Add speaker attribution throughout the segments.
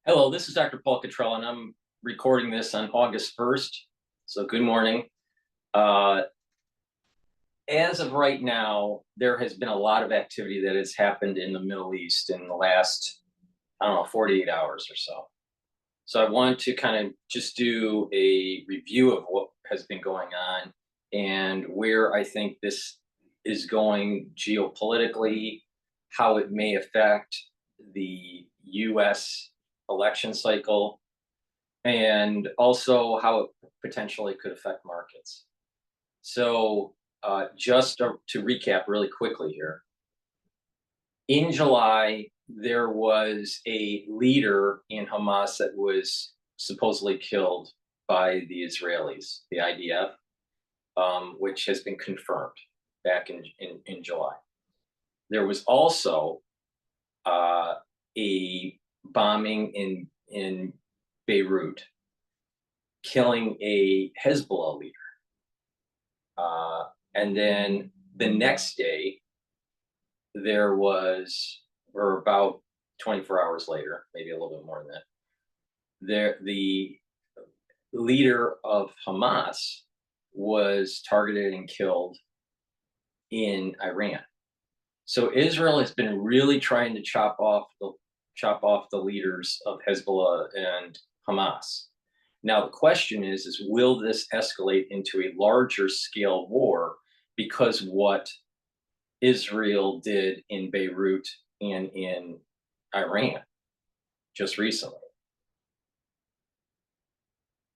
Speaker 1: Hello, this is DrPaulCottrell, and I'm recording this on August 1st. So good morning. Uh, as of right now, there has been a lot of activity that has happened in the Middle East in the last, I don't know, 48 hours or so. So I want to kind of just do a review of what has been going on and where I think this is going geopolitically, how it may affect the US election cycle, and also how it potentially could affect markets. So, just to recap really quickly here, in July, there was a leader in Hamas that was supposedly killed by the Israelis, the IDF, which has been confirmed back in July. There was also a bombing in Beirut, killing a Hezbollah leader. And then the next day, there was, or about 24 hours later, maybe a little bit more than that, the leader of Hamas was targeted and killed in Iran. So Israel has been really trying to chop off the leaders of Hezbollah and Hamas. Now the question is will this escalate into a larger scale war because what Israel did in Beirut and in Iran just recently?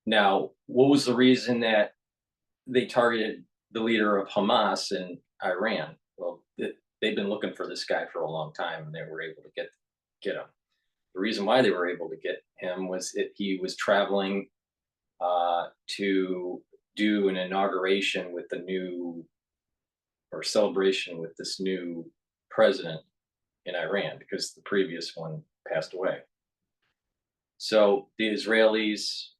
Speaker 1: Now, what was the reason that they targeted the leader of Hamas in Iran? Well, they've been looking for this guy for a long time, and they were able to get him. The reason why they were able to get him was that he was traveling to do an inauguration with the new, or celebration with this new president in Iran, because the previous one passed away. So the Israelis,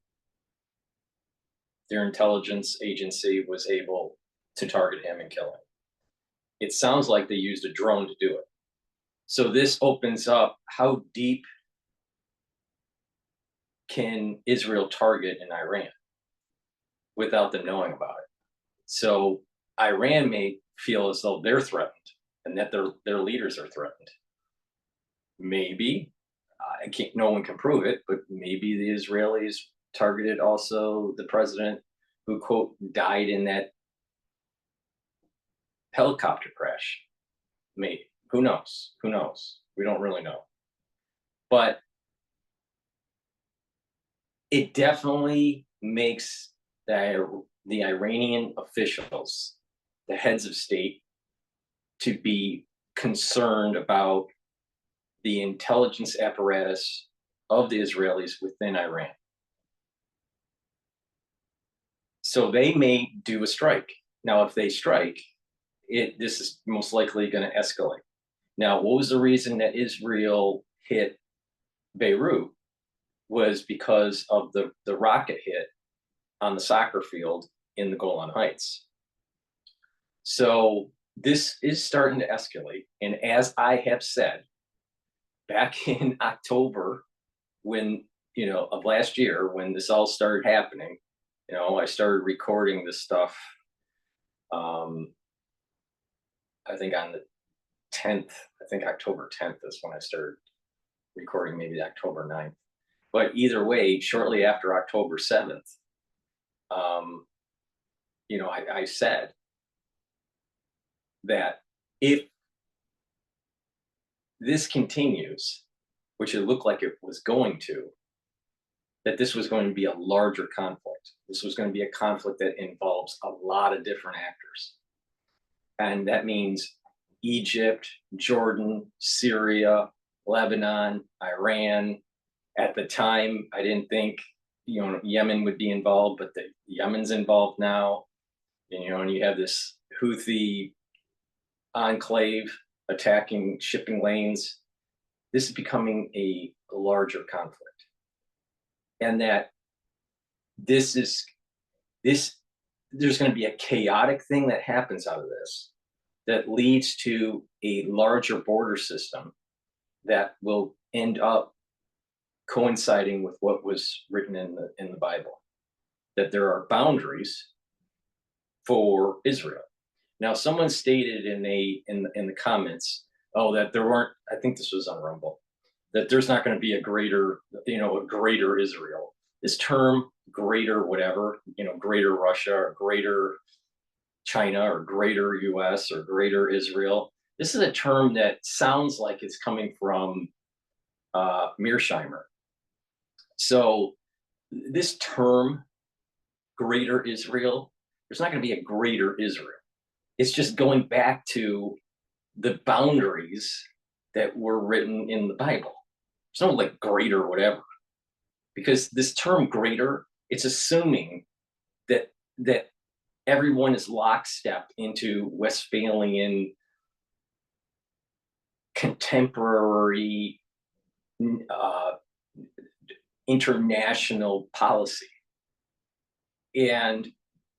Speaker 1: their intelligence agency, was able to target him and kill him. It sounds like they used a drone to do it. So this opens up how deep can Israel target in Iran without them knowing about it. So Iran may feel as though they're threatened and that their leaders are threatened. Maybe, no one can prove it, but maybe the Israelis targeted also the president who, quote, died in that helicopter crash. Maybe. Who knows? Who knows? We don't really know. But it definitely makes the Iranian officials, the heads of state, to be concerned about the intelligence apparatus of the Israelis within Iran. So they may do a strike. Now, if they strike, this is most likely going to escalate. Now, what was the reason that Israel hit Beirut? Was because of the rocket hit on the soccer field in the Golan Heights. So this is starting to escalate. And as I have said, back in October, when, of last year, when this all started happening, I started recording this stuff, I think on the 10th, I think October 10th is when I started recording, maybe October 9th. But either way, shortly after October 7th, I said that if this continues, which it looked like it was going to, that this was going to be a larger conflict. This was going to be a conflict that involves a lot of different actors. And that means Egypt, Jordan, Syria, Lebanon, Iran. At the time, I didn't think, Yemen would be involved, but the Yemen's involved now. And you have this Houthi enclave attacking shipping lanes. This is becoming a larger conflict. And that there's going to be a chaotic thing that happens out of this that leads to a larger border system that will end up coinciding with what was written in the Bible, that there are boundaries for Israel. Now, someone stated in the comments, oh, that there weren't. I think this was on Rumble, that there's not going to be a greater Israel. This term, greater whatever, greater Russia or greater China or greater US or greater Israel. This is a term that sounds like it's coming from Mearsheimer. So this term, greater Israel, there's not going to be a greater Israel. It's just going back to the boundaries that were written in the Bible. There's no like greater whatever, because this term greater, it's assuming that everyone is lockstep into Westphalian contemporary international policy. And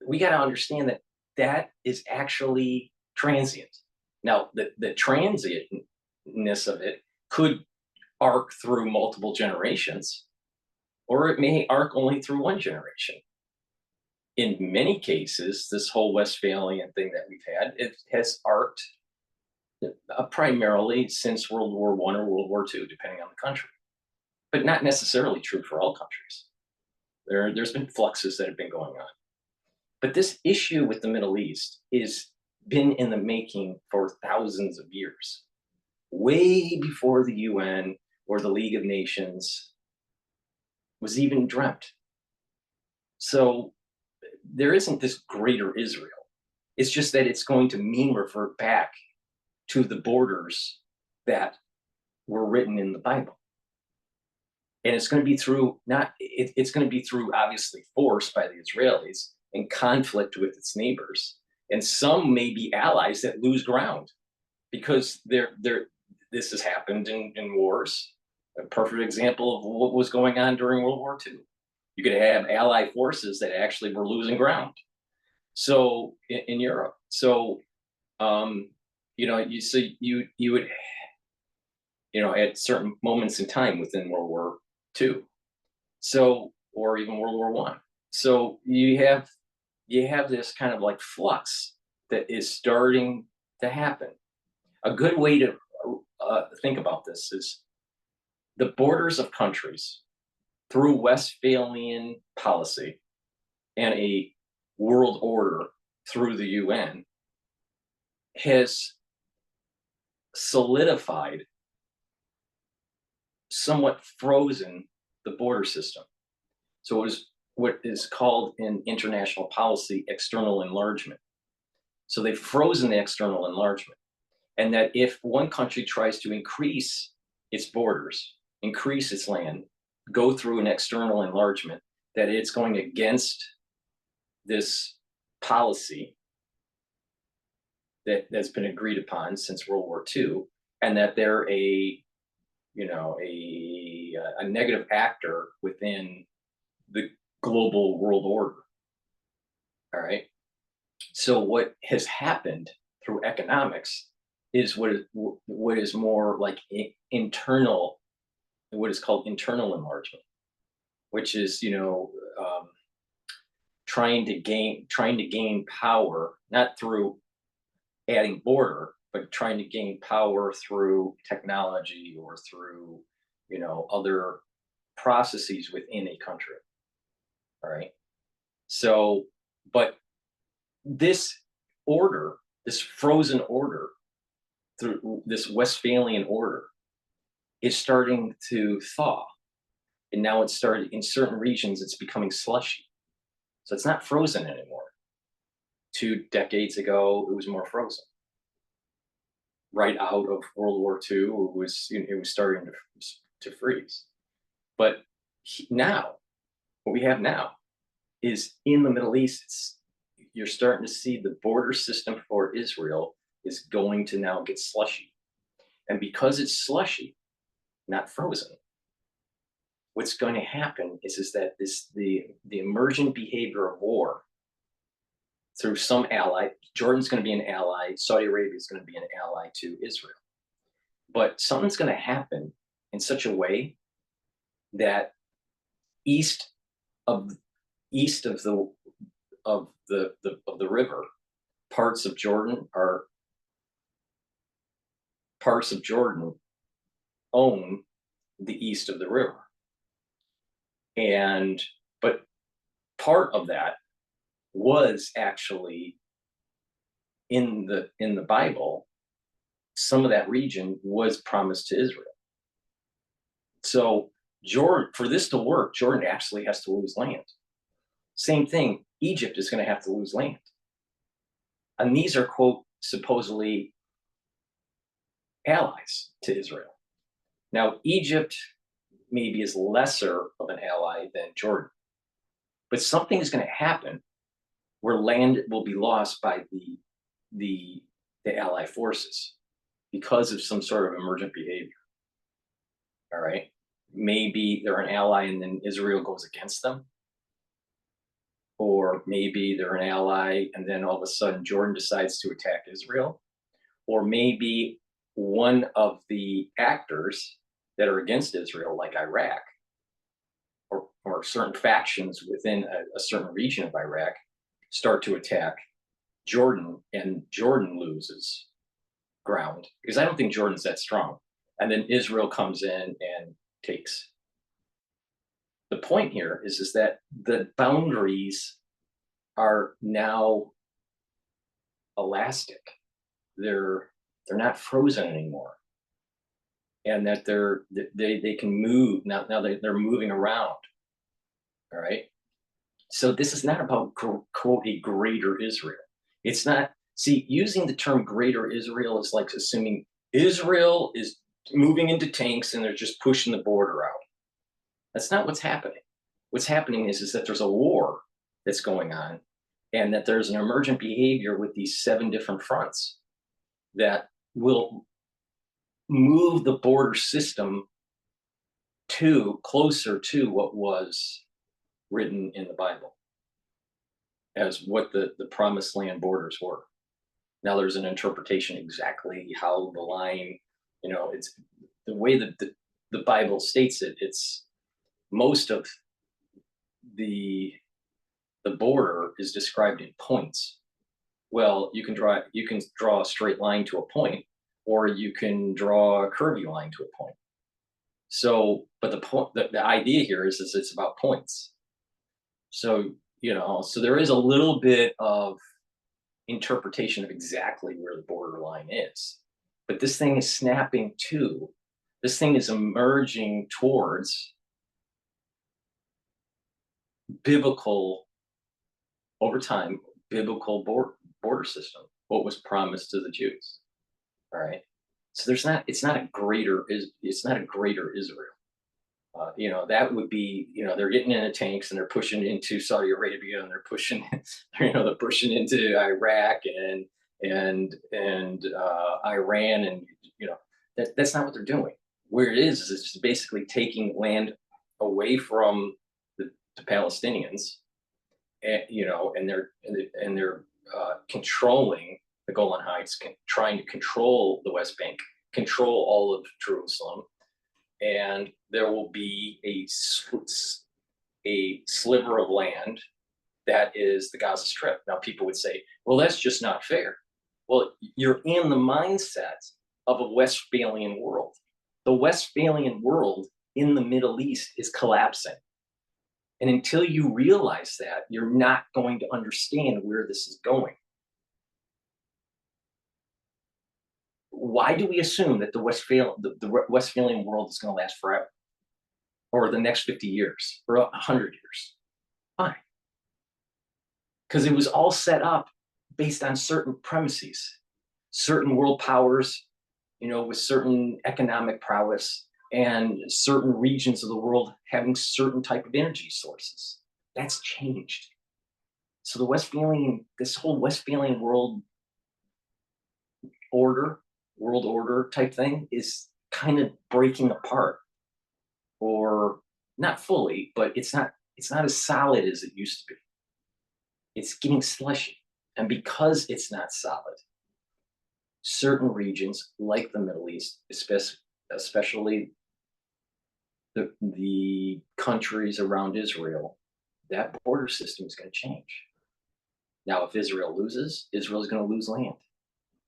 Speaker 1: we got to understand that is actually transient. Now, the transientness of it could arc through multiple generations, or it may arc only through one generation. In many cases, this whole Westphalian thing that we've had, it has arced primarily since World War I or World War II, depending on the country, but not necessarily true for all countries. There's been fluxes that have been going on. But this issue with the Middle East is been in the making for thousands of years, way before the UN or the League of Nations was even dreamt. So there isn't this greater Israel. It's just that it's going to mean revert back to the borders that were written in the Bible. And it's going to be through it's going to be through obviously force by the Israelis and conflict with its neighbors. And some may be allies that lose ground because this has happened in wars. A perfect example of what was going on during World War II. You could have allied forces that actually were losing ground. So in Europe, so you would at certain moments in time within World War II, so or even World War I. So you have this kind of like flux that is starting to happen. A good way to think about this is the borders of countries through Westphalian policy and a world order through the UN has solidified, somewhat frozen the border system. So it was what is called in international policy external enlargement. So they've frozen the external enlargement. And that if one country tries to increase its borders, increase its land, go through an external enlargement, that it's going against this policy that's been agreed upon since World War II, and that they're a negative actor within the global world order. All right. So what has happened through economics is what is more like internal, what is called internal enlargement, which is trying to gain power, not through adding border, but trying to gain power through technology or through other processes within a country. All right. So, but this order, this frozen order, through this Westphalian order, is starting to thaw. And now it's started in certain regions, it's becoming slushy. So it's not frozen anymore. 2 decades ago, it was more frozen. Right out of World War II, it was starting to freeze. But now, what we have now is in the Middle East, you're starting to see the border system for Israel is going to now get slushy. And because it's slushy, not frozen, what's going to happen is that the emergent behavior of war through some ally, Jordan's going to be an ally, Saudi Arabia is going to be an ally to Israel. But something's going to happen in such a way that east of the river, parts of Jordan own the east of the river. But part of that was actually in the Bible. Some of that region was promised to Israel. So for this to work, Jordan actually has to lose land. Same thing, Egypt is going to have to lose land. And these are, quote, supposedly allies to Israel. Now, Egypt maybe is lesser of an ally than Jordan, but something is going to happen where land will be lost by the ally forces because of some sort of emergent behavior. All right. Maybe they're an ally and then Israel goes against them. Or maybe they're an ally and then all of a sudden Jordan decides to attack Israel. Or maybe one of the actors that are against Israel, like Iraq, or certain factions within a certain region of Iraq, start to attack Jordan, and Jordan loses ground, because I don't think Jordan's that strong. And then Israel comes in and takes. The point here is that the boundaries are now elastic. They're not frozen anymore, and that they can move now. Now they're moving around. All right. So this is not about, quote, a greater Israel. It's not. See, using the term greater Israel is like assuming Israel is moving into tanks and they're just pushing the border out. That's not what's happening. What's happening is that there's a war that's going on, and that there's an emergent behavior with these 7 different fronts that will move the border system closer to what was written in the Bible as what the promised land borders were. Now there's an interpretation exactly how the line, it's the way that the Bible states it. It's most of the border is described in points. Well, you can draw a straight line to a point, or you can draw a curvy line to a point. So, but the idea here is it's about points. So, so there is a little bit of interpretation of exactly where the borderline is, but this thing is this thing is emerging towards biblical, over time, biblical border system, what was promised to the Jews. All right. So it's not a greater Israel. That would be, they're getting into tanks and they're pushing into Saudi Arabia, and they're pushing, they're pushing into Iraq and Iran, and that's not what they're doing. Where it is it's just basically taking land away from the Palestinians, and they're controlling the Golan Heights, trying to control the West Bank, control all of Jerusalem. And there will be a sliver of land that is the Gaza Strip. Now, people would say, well, that's just not fair. Well, you're in the mindset of a Westphalian world. The Westphalian world in the Middle East is collapsing. And until you realize that, you're not going to understand where this is going. Why do we assume that the Westphalian world is going to last forever, or the next 50 years, or 100 years? Fine. Because it was all set up based on certain premises, certain world powers, with certain economic prowess, and certain regions of the world having certain type of energy sources. That's changed. So this whole Westphalian world order type thing is kind of breaking apart, or not fully, but it's not as solid as it used to be. It's getting slushy. And because it's not solid, certain regions like the Middle East, especially the countries around Israel, that border system is going to change. Now, if Israel loses, Israel is going to lose land.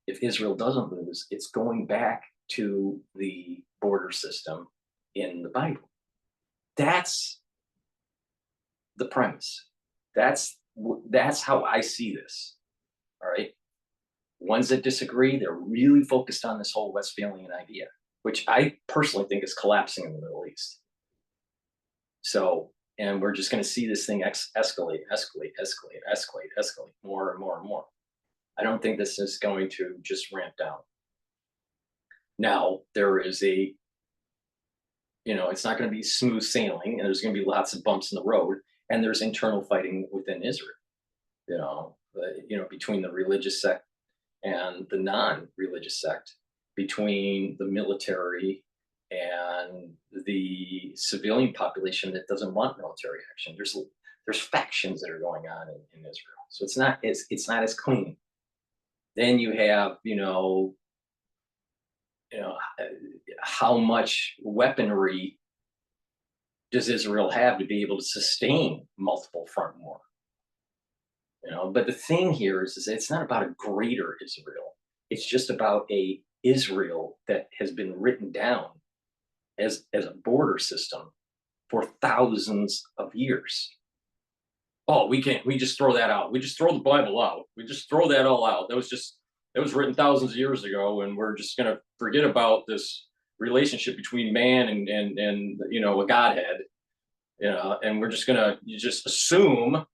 Speaker 1: If Israel doesn't lose, it's going back to the border system in the Bible. That's the premise. That's how I see this. All right. Ones that disagree, they're really focused on this whole Westphalian idea, which I personally think is collapsing in the Middle East. So, and we're just going to see this thing escalate more and more and more. I don't think this is going to just ramp down. Now, there is a, it's not going to be smooth sailing, and there's going to be lots of bumps in the road, and there's internal fighting within Israel, between the religious sect and the non-religious sect, between the military and the civilian population that doesn't want military action. There's factions that are going on in Israel, so it's not as clean. Then you have how much weaponry does Israel have to be able to sustain multiple front war? But the thing here is it's not about a greater Israel. It's just about a Israel that has been written down as a border system for thousands of years. Oh, we just throw that out. We just throw the Bible out. We just throw that all out. That was written thousands of years ago, and we're just going to forget about this relationship between man and a Godhead, and we're just going to just assume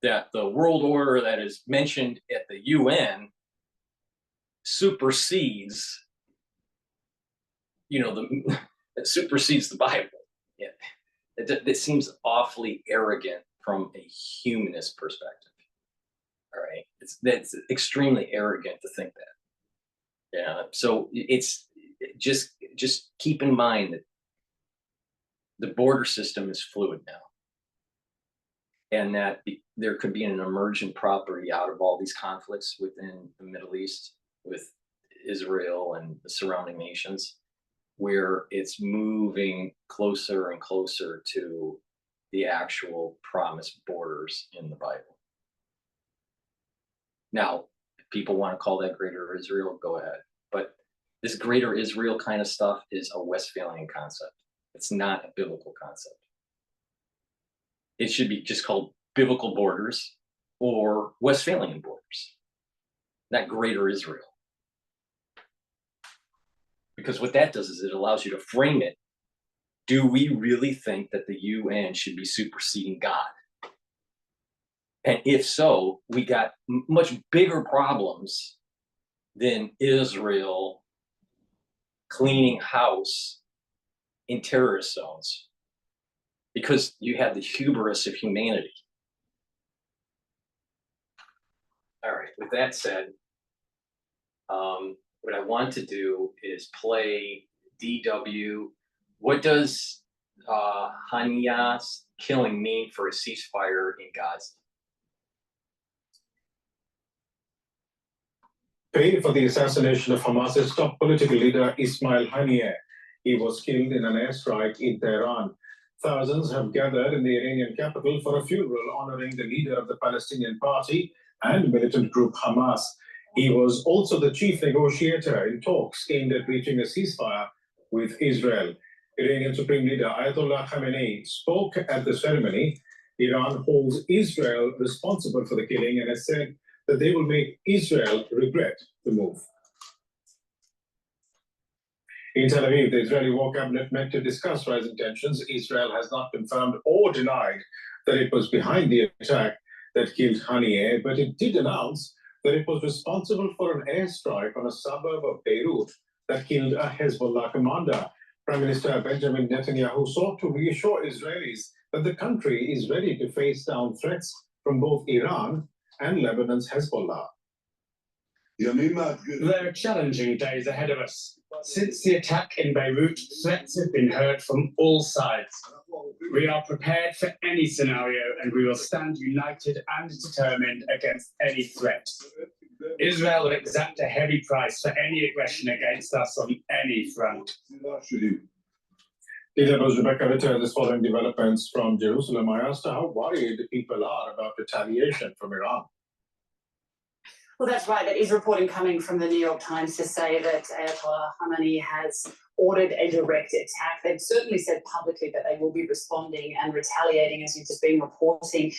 Speaker 1: that the world order that is mentioned at the UN supersedes, supersedes the Bible. Yeah, it seems awfully arrogant from a humanist perspective. All right, that's extremely arrogant to think that. Yeah, so it's just keep in mind that the border system is fluid now, and that there could be an emergent property out of all these conflicts within the Middle East with Israel and the surrounding nations, where it's moving closer and closer to the actual promised borders in the Bible. Now, if people want to call that greater Israel, go ahead. But this greater Israel kind of stuff is a Westphalian concept. It's not a biblical concept. It should be just called biblical borders or Westphalian borders, not greater Israel. Because what that does is it allows you to frame it. Do we really think that the UN should be superseding God? And if so, we got much bigger problems than Israel cleaning house in terrorist zones, because you have the hubris of humanity. All right, with that said, what I want to do is play DW. What does Haniya's killing mean for a ceasefire in Gaza?
Speaker 2: Paid for the assassination of Hamas's top political leader Ismail Haniyeh. He was killed in an airstrike in Tehran. Thousands have gathered in the Iranian capital for a funeral honoring the leader of the Palestinian Party and militant group Hamas. He was also the chief negotiator in talks aimed at reaching a ceasefire with Israel. Iranian Supreme Leader Ayatollah Khamenei spoke at the ceremony. Iran holds Israel responsible for the killing and has said that they will make Israel regret the move. In Tel Aviv, the Israeli War Cabinet met to discuss rising tensions. Israel has not confirmed or denied that it was behind the attack that killed Haniyeh, but it did announce that it was responsible for an airstrike on a suburb of Beirut that killed a Hezbollah commander. Prime Minister Benjamin Netanyahu sought to reassure Israelis that the country is ready to face down threats from both Iran and Lebanon's Hezbollah.
Speaker 3: There are challenging days ahead of us. Since the attack in Beirut, threats have been heard from all sides. We are prepared for any scenario, and we will stand united and determined against any threat. Israel will exact a heavy price for any aggression against us on any front.
Speaker 2: DW's Rebecca Ritter is following developments from Jerusalem. I asked her how worried people are about retaliation from Iran.
Speaker 4: Well, that's right. That is reporting coming from the New York Times to say that Ayatollah Khamenei has ordered a direct attack. They've certainly said publicly that they will be responding and retaliating, as you've just been reporting,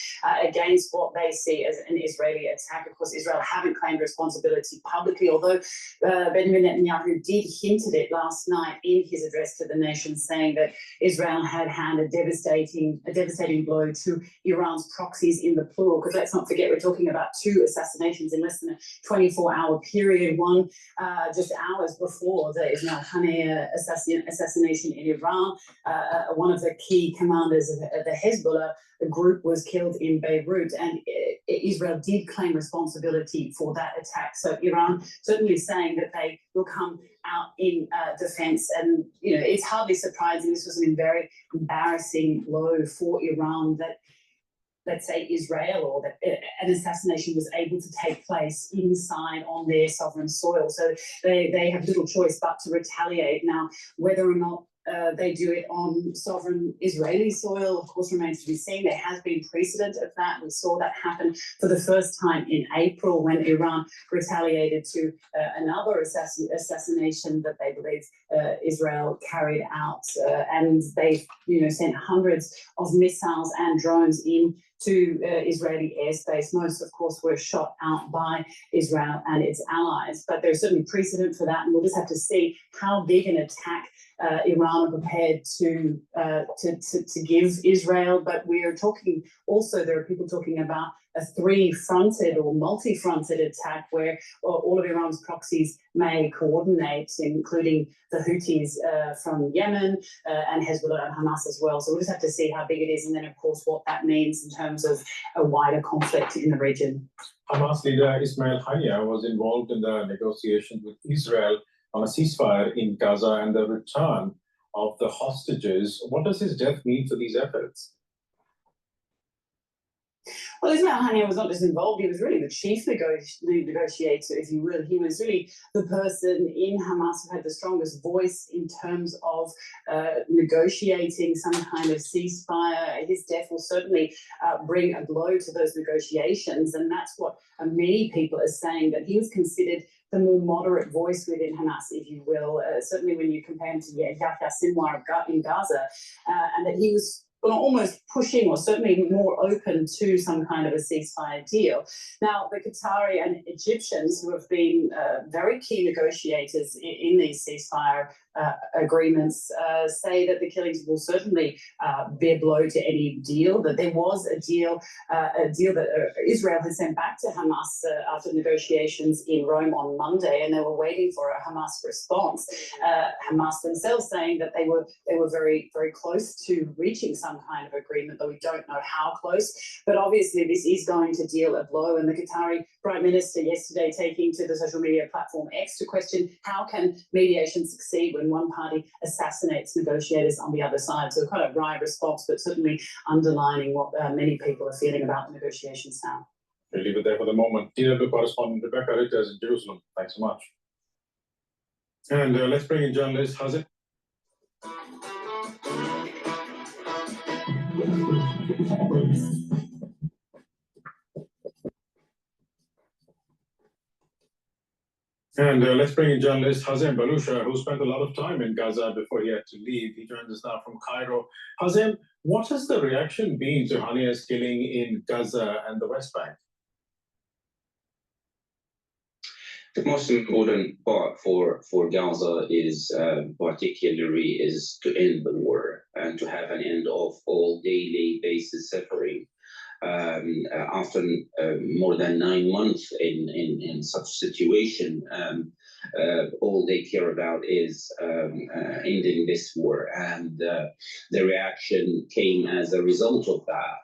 Speaker 4: against what they see as an Israeli attack. Of course, Israel haven't claimed responsibility publicly, although Benjamin Netanyahu did hint at it last night in his address to the nation, saying that Israel had handed a devastating blow to Iran's proxies in the plural. Because let's not forget, we're talking about 2 assassinations in less than a 24-hour period, one just hours before the Ismail Haniyeh assassination in Iran. One of the key commanders of the Hezbollah group was killed in Beirut, and Israel did claim responsibility for that attack. So Iran certainly saying that they will come out in defense. And, you know, it's hardly surprising. This was a very embarrassing blow for Iran that, let's say, Israel or that an assassination was able to take place inside on their sovereign soil. So they have little choice but to retaliate. Now, whether or not they do it on sovereign Israeli soil, of course, remains to be seen. There has been precedent of that. We saw that happen for the first time in April when Iran retaliated to another assassination that they believe Israel carried out. And they, sent hundreds of missiles and drones in to Israeli airspace. Most, of course, were shot out by Israel and its allies. But there's certainly precedent for that, and we'll just have to see how big an attack Iran are prepared to give Israel. But we are talking also, there are people talking about a 3-fronted or multi-fronted attack where all of Iran's proxies may coordinate, including the Houthis from Yemen and Hezbollah and Hamas as well. So we'll just have to see how big it is, and then, of course, what that means in terms of a wider conflict in the region.
Speaker 2: Hamas leader Ismail Haniyeh was involved in the negotiations with Israel on a ceasefire in Gaza and the return of the hostages. What does his death mean for these efforts?
Speaker 4: Well, Ismail Haniyeh was not just involved, he was really the chief negotiator, if you will. He was really the person in Hamas who had the strongest voice in terms of negotiating some kind of ceasefire. His death will certainly bring a blow to those negotiations, and that's what many people are saying, that he was considered the more moderate voice within Hamas, if you will, certainly when you compare him to Yahya Sinwar in Gaza, and that he was almost pushing or certainly more open to some kind of a ceasefire deal. Now, the Qatari and Egyptians, who have been very key negotiators in these ceasefire agreements, say that the killings will certainly be a blow to any deal, that there was a deal that Israel had sent back to Hamas after negotiations in Rome on Monday, and they were waiting for a Hamas response. Hamas themselves saying that they were very, very close to reaching some kind of agreement, though we don't know how close. But obviously this is going to deal a blow, and the Qatari Prime Minister yesterday taking to the social media platform X to question how can mediation succeed when one party assassinates negotiators on the other side. So quite a wry response, but certainly underlining what many people are feeling about the negotiations now.
Speaker 2: We'll leave it there for the moment. DW correspondent Rebecca Ritter is in Jerusalem. Thanks so much. And let's bring in journalist Hazim. And let's bring in journalist Hazim Balusha, who spent a lot of time in Gaza before he had to leave. He joins us now from Cairo. Hazim, what has the reaction been to Haniyeh's killing in Gaza and the West Bank?
Speaker 5: The most important part for Gaza is particularly is to end the war and to have an end of all daily basis suffering. After more than 9 months in such situation, all they care about is ending this war, and the reaction came as a result of that.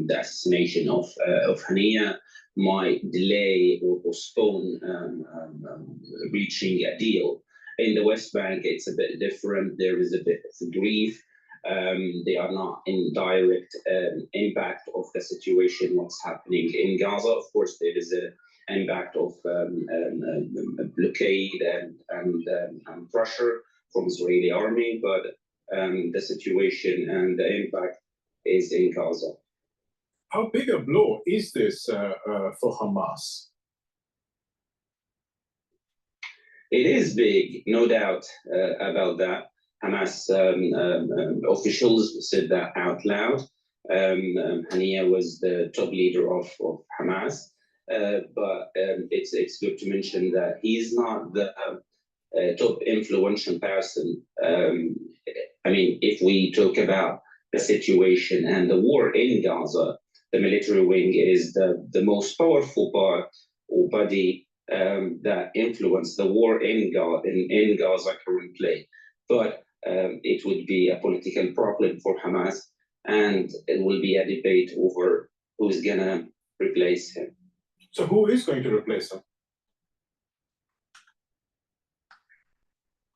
Speaker 5: The assassination of Haniyeh might delay or postpone reaching a deal. In the West Bank, it's a bit different. There is a bit of grief. They are not in direct impact of the situation, what's happening in Gaza. Of course, there is an impact of blockade and pressure from Israeli army, but the situation and the impact is in Gaza.
Speaker 2: How big a blow is this for Hamas?
Speaker 5: It is big, no doubt about that. Hamas officials said that out loud. Haniya was the top leader of Hamas, but it's good to mention that he's not the top influential person. I mean, if we talk about the situation and the war in Gaza, the military wing is the most powerful part or body that influence the war in Gaza currently. But it would be a political problem for Hamas, and it will be a debate over who's gonna replace him.
Speaker 2: So who is going to replace him?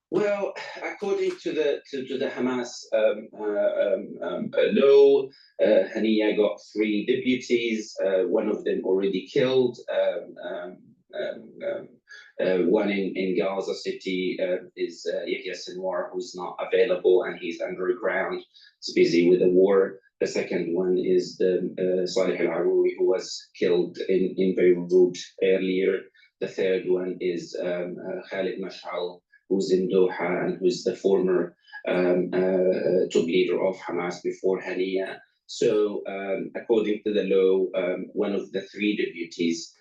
Speaker 5: Well, according to the Hamas law, Haniya got 3 deputies. One of them already killed. One in Gaza City is Yahya Sinwar, who's not available and he's underground. He's busy with the war. The second one is the Saleh Al-Arouri, who was killed in Beirut earlier. The third one is Khalid Mash'al, who's in Doha and who's the former top leader of Hamas before Haniya. So according to the law, one of the 3 deputies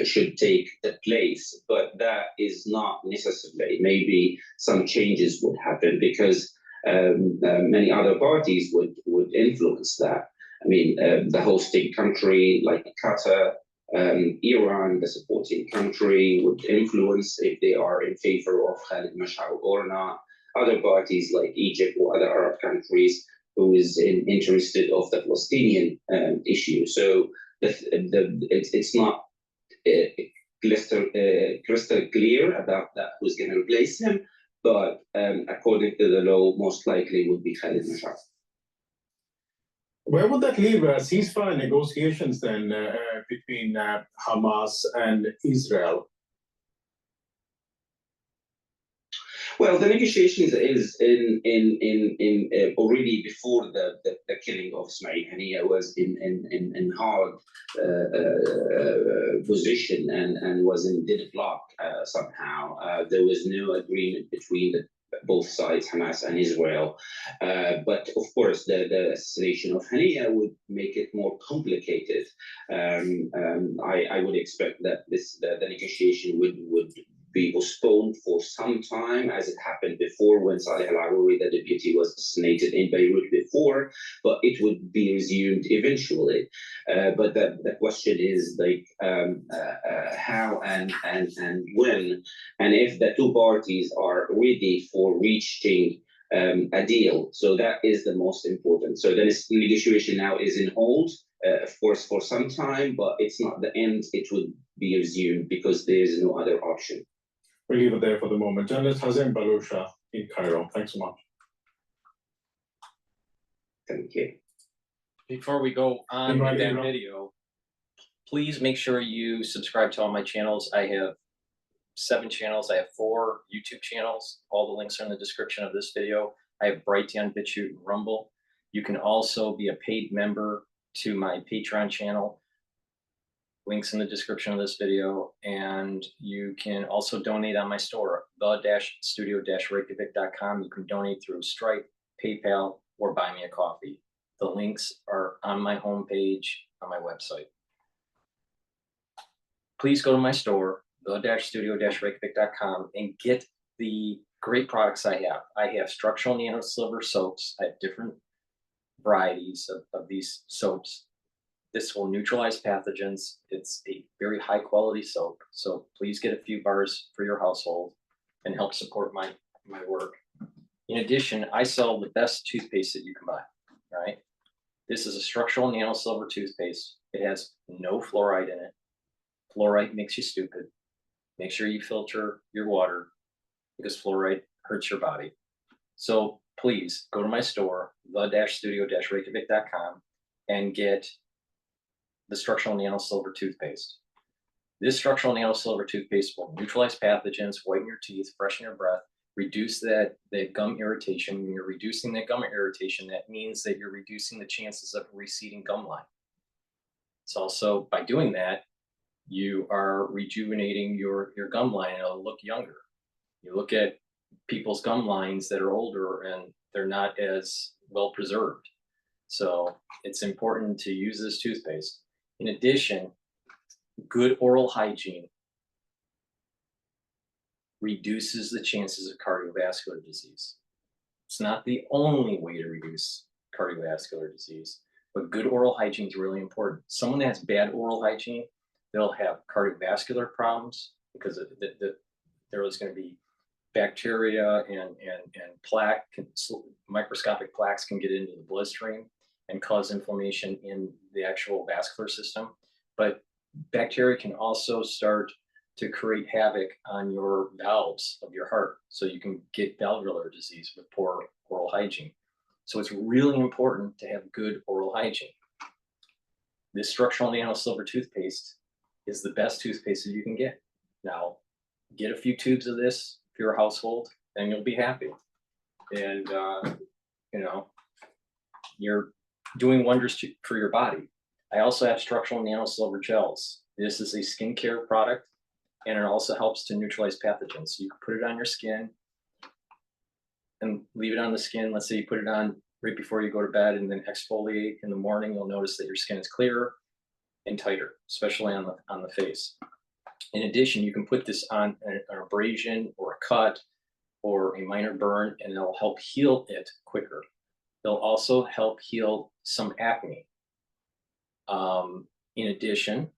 Speaker 5: should take the place, but that is not necessary. Maybe some changes would happen because many other parties would influence that. I mean, the hosting country like Qatar, Iran, the supporting country, would influence if they are in favor of Khalid Mash'al or not. Other parties like Egypt or other Arab countries who is interested of the Palestinian issue. So it's not crystal clear about that who's going to replace him, but according to the law, most likely would be Khalid Mash'al.
Speaker 2: Where would that leave ceasefire negotiations then between Hamas and Israel?
Speaker 5: Well, the negotiations is in already before the killing of Ismail Haniya was in hard position and was in deadlock somehow. There was no agreement between both sides, Hamas and Israel. But of course, the assassination of Haniya would make it more complicated. I would expect that the negotiation would be postponed for some time, as it happened before when Saleh Al-Arouri, the deputy, was assassinated in Beirut before, but it would be resumed eventually. But the question is like how and when, and if the 2 parties are ready for reaching a deal. So that is the most important. So the negotiation now is in hold, of course, for some time, but it's not the end. It would be resumed because there is no other option.
Speaker 2: We'll leave it there for the moment. Journalist Hazem Balusha in Cairo. Thanks so much.
Speaker 5: Thank you.
Speaker 1: Before we go on with that
Speaker 2: Imran.
Speaker 1: video, please make sure you subscribe to all my channels. I have 7 channels. I have 4 YouTube channels. All the links are in the description of this video. I have Brighteon, Bitchute, and Rumble. You can also be a paid member to my Patreon channel. Links in the description of this video. And you can also donate on my store, the-studio-reykjavik.com. You can donate through Stripe, PayPal, or buy me a coffee. The links are on my homepage on my website. Please go to my store, the-studio-reykjavik.com, and get the great products I have. I have structural nano silver soaps. I have different varieties of these soaps. This will neutralize pathogens. It's a very high quality soap. So please get a few bars for your household and help support my work. In addition, I sell the best toothpaste that you can buy, right? This is a structural nano silver toothpaste. It has no fluoride in it. Fluoride makes you stupid. Make sure you filter your water because fluoride hurts your body. So please go to my store, the-studio-reykjavik.com, and get the structural nano silver toothpaste. This structural nano silver toothpaste will neutralize pathogens, whiten your teeth, freshen your breath, reduce that gum irritation. When you're reducing that gum irritation, that means that you're reducing the chances of a receding gum line. It's also, by doing that, you are rejuvenating your gum line and it'll look younger. You look at people's gum lines that are older and they're not as well preserved. So it's important to use this toothpaste. In addition, good oral hygiene reduces the chances of cardiovascular disease. It's not the only way to reduce cardiovascular disease, but good oral hygiene is really important. Someone that has bad oral hygiene, they'll have cardiovascular problems because there is going to be bacteria and plaque, microscopic plaques can get into the bloodstream and cause inflammation in the actual vascular system. But bacteria can also start to create havoc on your valves of your heart. So you can get valvular disease with poor oral hygiene. So it's really important to have good oral hygiene. This structural nano silver toothpaste is the best toothpaste that you can get. Now, get a few tubes of this for your household, and you'll be happy. And you know, you're doing wonders for your body. I also have structural nano silver gels. This is a skincare product, and it also helps to neutralize pathogens. So you can put it on your skin and leave it on the skin. Let's say you put it on right before you go to bed and then exfoliate in the morning. You'll notice that your skin is clearer and tighter, especially on the face. In addition, you can put this on an abrasion or a cut or a minor burn, and it'll help heal it quicker. It'll also help heal some acne. In addition,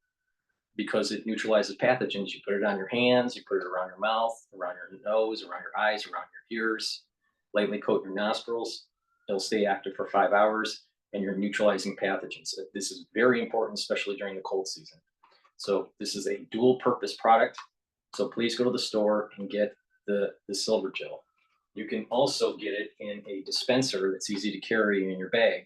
Speaker 1: because it neutralizes pathogens, you put it on your hands, you put it around your mouth, around your nose, around your eyes, around your ears, lightly coat your nostrils. It'll stay active for 5 hours, and you're neutralizing pathogens. This is very important, especially during the cold season. So this is a dual purpose product. So please go to the store and get the silver gel. You can also get it in a dispenser that's easy to carry in your bag,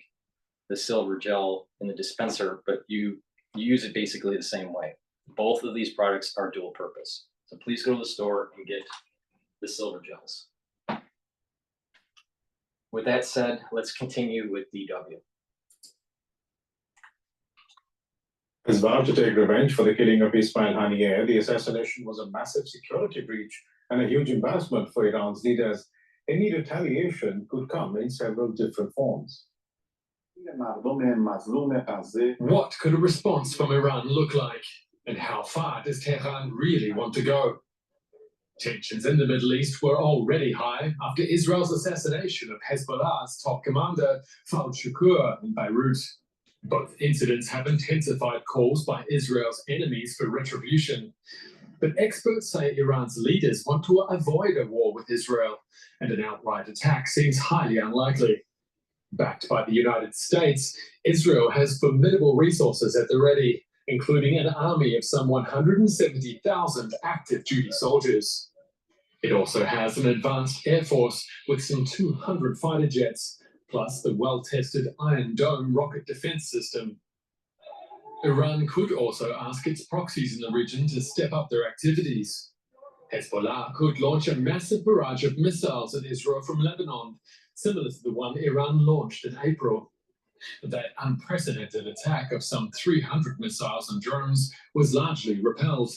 Speaker 1: the silver gel in the dispenser, but you use it basically the same way. Both of these products are dual purpose. So please go to the store and get the silver gels. With that said, let's continue with DW.
Speaker 2: Is vowed to take revenge for the killing of Ismail Haniyeh. The assassination was a massive security breach and a huge embarrassment for Iran's leaders. Any retaliation could come in several different forms.
Speaker 6: What could a response from Iran look like? And how far does Tehran really want to go? Tensions in the Middle East were already high after Israel's assassination of Hezbollah's top commander, Fawad Shukur, in Beirut. Both incidents have intensified calls by Israel's enemies for retribution. But experts say Iran's leaders want to avoid a war with Israel, and an outright attack seems highly unlikely. Backed by the United States, Israel has formidable resources at the ready, including an army of some 170,000 active duty soldiers. It also has an advanced air force with some 200 fighter jets, plus the well-tested Iron Dome rocket defense system. Iran could also ask its proxies in the region to step up their activities. Hezbollah could launch a massive barrage of missiles at Israel from Lebanon, similar to the one Iran launched in April. That unprecedented attack of some 300 missiles and drones was largely repelled,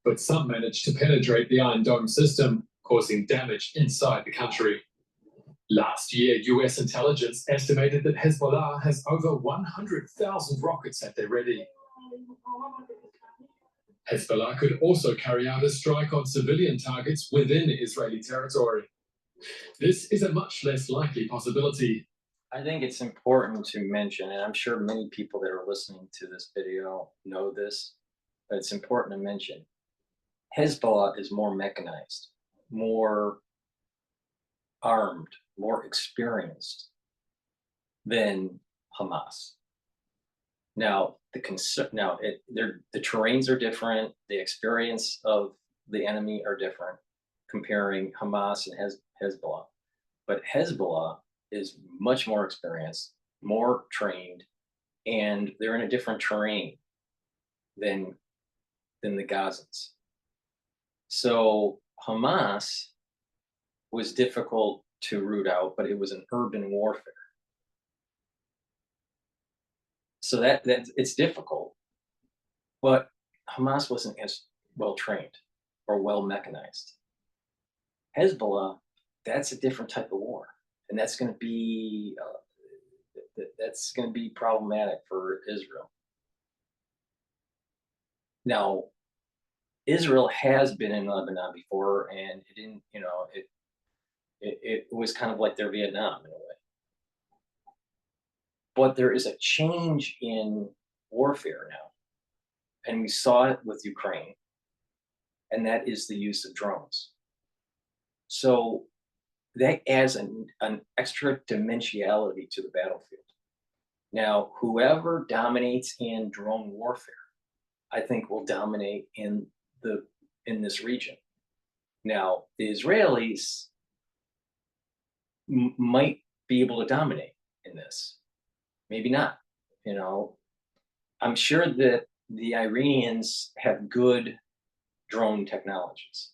Speaker 6: but some managed to penetrate the Iron Dome system, causing damage inside the country. Last year, US intelligence estimated that Hezbollah has over 100,000 rockets at their ready. Hezbollah could also carry out a strike on civilian targets within Israeli territory. This is a much less likely possibility.
Speaker 1: I think it's important to mention, and I'm sure many people that are listening to this video know this, but it's important to mention, Hezbollah is more mechanized, more armed, more experienced than Hamas. Now, the terrains are different, the experience of the enemy are different, comparing Hamas and Hezbollah. But Hezbollah is much more experienced, more trained, and they're in a different terrain than the Gazans. So Hamas was difficult to root out, but it was an urban warfare. So that it's difficult, but Hamas wasn't as well trained or well mechanized. Hezbollah, that's a different type of war, and that's going to be problematic for Israel. Now, Israel has been in Lebanon before, and it didn't, it was kind of like their Vietnam in a way. But there is a change in warfare now, and we saw it with Ukraine, and that is the use of drones. So that adds an extra dimensionality to the battlefield. Now, whoever dominates in drone warfare, I think will dominate in this region. Now, the Israelis might be able to dominate in this. Maybe not. I'm sure that the Iranians have good drone technologies,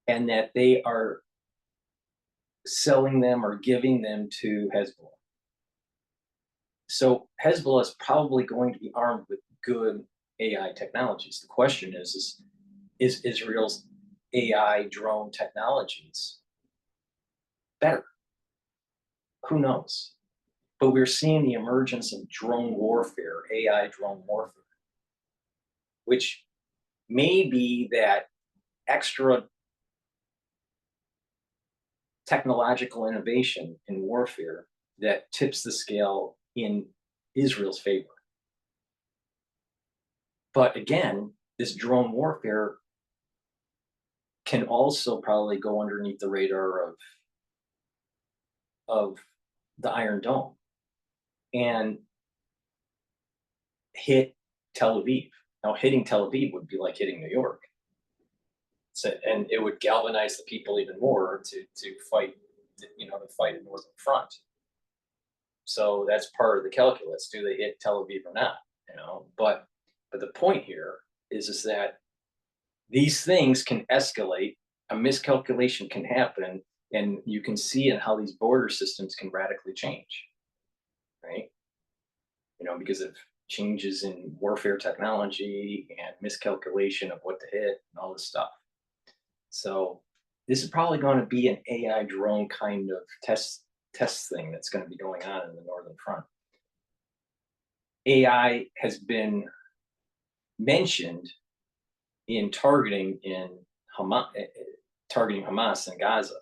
Speaker 1: and that they are selling them or giving them to Hezbollah. So Hezbollah is probably going to be armed with good AI technologies. The question is Israel's AI drone technologies better? Who knows? But we're seeing the emergence of drone warfare, AI drone warfare, which may be that extra technological innovation in warfare that tips the scale in Israel's favor. But again, this drone warfare can also probably go underneath the radar of the Iron Dome and hit Tel Aviv. Now, hitting Tel Aviv would be like hitting New York. So, and it would galvanize the people even more to fight, to fight a northern front. So that's part of the calculus. Do they hit Tel Aviv or not? But the point here is that these things can escalate. A miscalculation can happen, and you can see in how these border systems can radically change, right? Because of changes in warfare technology and miscalculation of what to hit and all this stuff. So this is probably going to be an AI drone kind of test thing that's going to be going on in the northern front. AI has been mentioned in targeting Hamas in Gaza,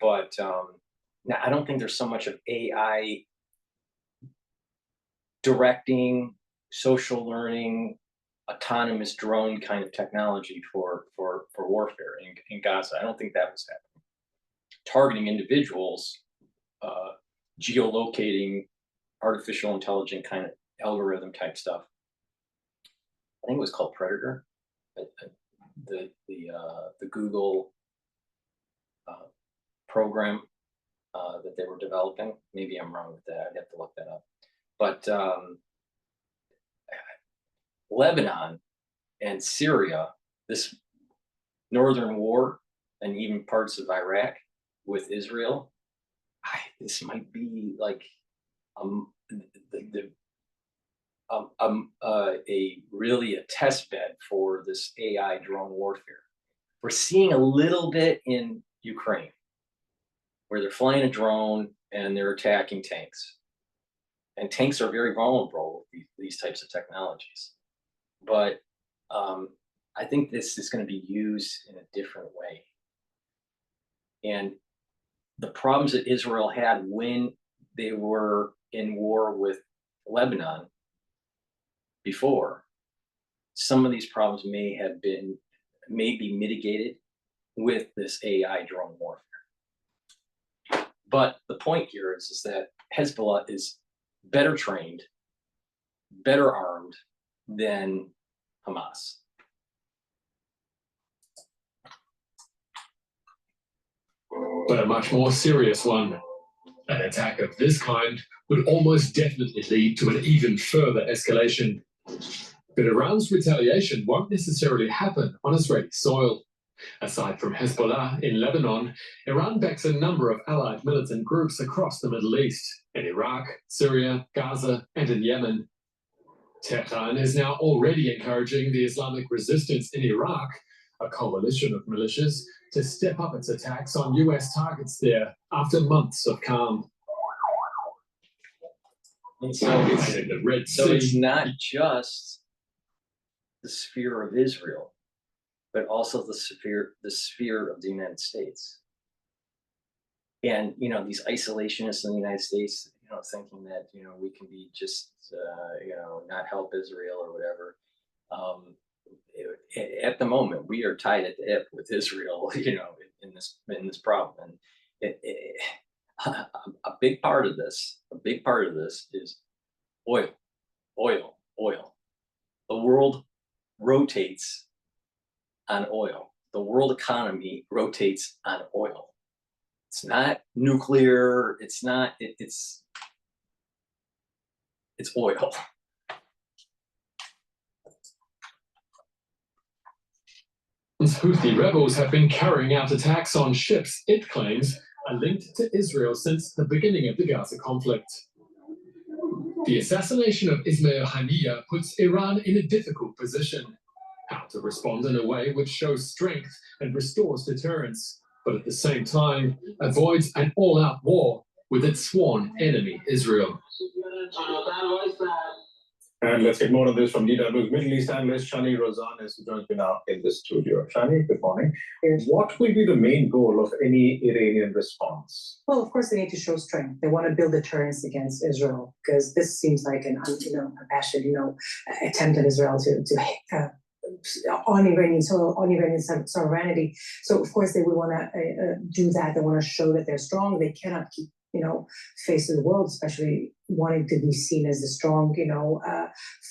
Speaker 1: but now I don't think there's so much of AI directing, social learning, autonomous drone kind of technology for warfare in Gaza. I don't think that was happening. Targeting individuals, geolocating, artificial intelligence kind of algorithm type stuff. I think it was called Predator, the Google program that they were developing. Maybe I'm wrong with that. I'd have to look that up. But Lebanon and Syria, this northern war, and even parts of Iraq with Israel, this might be like a test bed for this AI drone warfare. We're seeing a little bit in Ukraine, where they're flying a drone and they're attacking tanks. And tanks are very vulnerable with these types of technologies. But I think this is going to be used in a different way. And the problems that Israel had when they were in war with Lebanon before, some of these problems may be mitigated with this AI drone warfare. But the point here is that Hezbollah is better trained, better armed than Hamas.
Speaker 6: But a much more serious one. An attack of this kind would almost definitely lead to an even further escalation. But Iran's retaliation won't necessarily happen on Israeli soil. Aside from Hezbollah in Lebanon, Iran backs a number of allied militant groups across the Middle East, in Iraq, Syria, Gaza, and in Yemen. Tehran is now already encouraging the Islamic resistance in Iraq, a coalition of militias, to step up its attacks on US targets there after months of calm.
Speaker 1: And so
Speaker 6: And in the Red
Speaker 1: So it's
Speaker 6: Sea,
Speaker 1: not just the sphere of Israel, but also the sphere of the United States. And these isolationists in the United States, thinking that we can be just not help Israel or whatever. At the moment, we are tied at the hip with Israel, in this problem, and a big part of this is oil. The world rotates on oil. The world economy rotates on oil. It's not nuclear. It's not. It's oil.
Speaker 6: Houthi rebels have been carrying out attacks on ships it claims are linked to Israel since the beginning of the Gaza conflict. The assassination of Ismail Haniyeh puts Iran in a difficult position. How to respond in a way which shows strength and restores deterrence, but at the same time avoids an all-out war with its sworn enemy, Israel.
Speaker 2: And let's get more on this from DW's Middle East analyst, Shani Rozanes, who joins me now in the studio. Shani, good morning.
Speaker 7: Yes.
Speaker 2: What will be the main goal of any Iranian response?
Speaker 7: Well, of course, they need to show strength. They want to build deterrence against Israel because this seems like an unabashed, attempt at Israel to on Iranian soil, on Iranian sovereignty. So, of course, they would want to do that. They want to show that they're strong. They cannot keep face of the world, especially wanting to be seen as the strong,